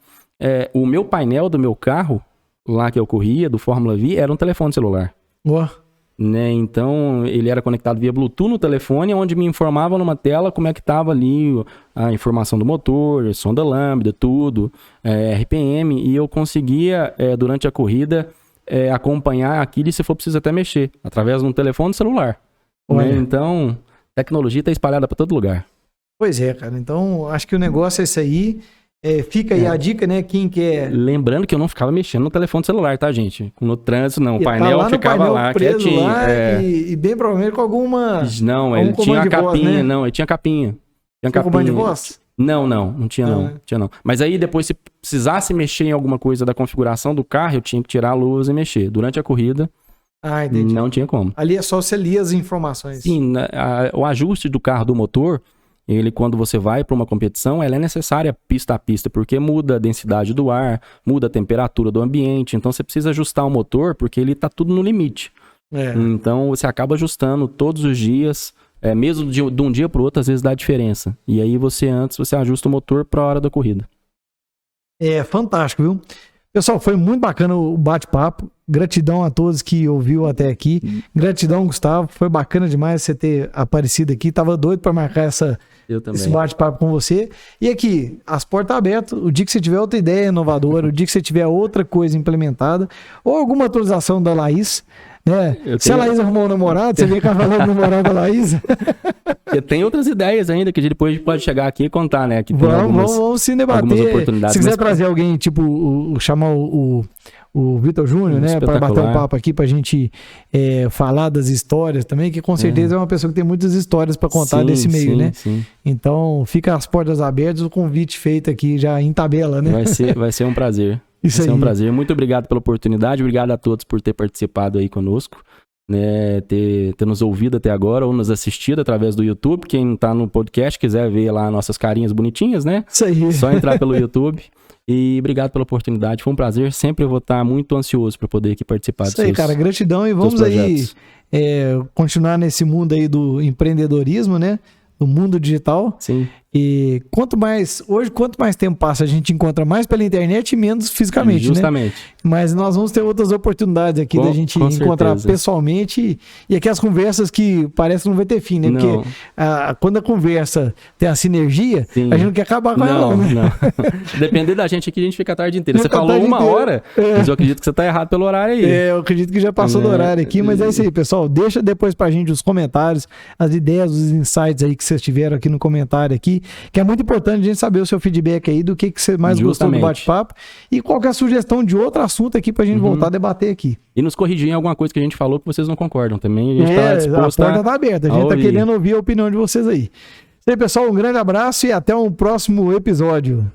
S2: o meu painel do meu carro, lá que eu corria, do Fórmula V, era um telefone celular. Né? Então, ele era conectado via Bluetooth no telefone, onde me informava numa tela como é que estava ali a informação do motor, sonda lambda, tudo, RPM, e eu conseguia, durante a corrida, acompanhar aquilo e, se for preciso, até mexer, através de um telefone celular. Né? Então, tecnologia está espalhada para todo lugar.
S1: Pois é, cara. Então, acho que o negócio é isso aí. Fica aí a dica, né? Quem quer...
S2: Lembrando que eu não ficava mexendo no telefone celular, tá, gente? No trânsito, não. O painel ficava lá, quietinho.
S1: E bem provavelmente com alguma...
S2: Não, ele tinha a capinha, voz, né? Não, ele tinha capinha. Tinha capinha.
S1: Comando de voz?
S2: Não tinha não. Mas aí depois, se precisasse mexer em alguma coisa da configuração do carro, eu tinha que tirar a luz e mexer. Durante a corrida, não tinha como.
S1: Ali é só você ler as informações.
S2: Sim, o ajuste do carro, do motor... Ele, quando você vai para uma competição, ela é necessária pista a pista, porque muda a densidade do ar, muda a temperatura do ambiente, então você precisa ajustar o motor, porque ele está tudo no limite. Então você acaba ajustando todos os dias, mesmo de um dia para o outro, às vezes dá diferença. E aí você ajusta o motor para a hora da corrida.
S1: Fantástico, viu? Pessoal, foi muito bacana o bate-papo. Gratidão a todos que ouviu até aqui. Gratidão, Gustavo. Foi bacana demais você ter aparecido aqui. Tava doido para marcar esse bate-papo com você. E aqui, as portas abertas. O dia que você tiver outra ideia inovadora, o dia que você tiver outra coisa implementada, ou alguma atualização da Laís, né? Se a Laís arrumou um namorado, você vem cá falando do namorado da Laís.
S2: Tem outras ideias ainda que a gente depois pode chegar aqui e contar, né? Que
S1: vamos se debater. Se quiser trazer alguém, tipo, chamar o Vitor Júnior, né? Para bater um papo aqui, pra gente falar das histórias também, que com certeza é uma pessoa que tem muitas histórias para contar desse meio, né? Sim. Então, fica as portas abertas, o convite feito aqui já em tabela, né?
S2: Vai ser um prazer.
S1: Isso aí.
S2: Vai ser um prazer. Muito obrigado pela oportunidade, obrigado a todos por ter participado aí conosco, né? Ter nos ouvido até agora ou nos assistido através do YouTube. Quem tá no podcast quiser ver lá nossas carinhas bonitinhas, né?
S1: Isso aí.
S2: Só entrar pelo YouTube. E obrigado pela oportunidade, foi um prazer. Sempre eu vou estar muito ansioso para poder aqui participar disso.
S1: Isso aí, cara, gratidão. E vamos aí continuar nesse mundo aí do empreendedorismo, né? Do mundo digital.
S2: Sim.
S1: E quanto mais tempo passa, a gente encontra mais pela internet e menos fisicamente,
S2: Justamente.
S1: né? Mas nós vamos ter outras oportunidades aqui da gente encontrar pessoalmente e aqui as conversas que parece que não vai ter fim, né? Porque quando a conversa tem a sinergia, a gente não quer acabar com ela, né?
S2: Não. Depender da gente aqui, a gente fica a tarde inteira. Você falou 1 hora, mas eu acredito que você tá errado pelo horário aí.
S1: Eu acredito que já passou do horário aqui, mas é isso aí, pessoal. Deixa depois pra gente os comentários, as ideias, os insights aí que vocês tiveram aqui no comentário aqui, que é muito importante a gente saber o seu feedback aí do que você mais gostou do bate-papo e qualquer sugestão de outro assunto aqui pra gente voltar a debater aqui.
S2: E nos corrigir em alguma coisa que a gente falou que vocês não concordam também. A gente tá disposto
S1: a porta tá aberta, a gente tá querendo ouvir a opinião de vocês aí. E aí, pessoal, um grande abraço e até um próximo episódio.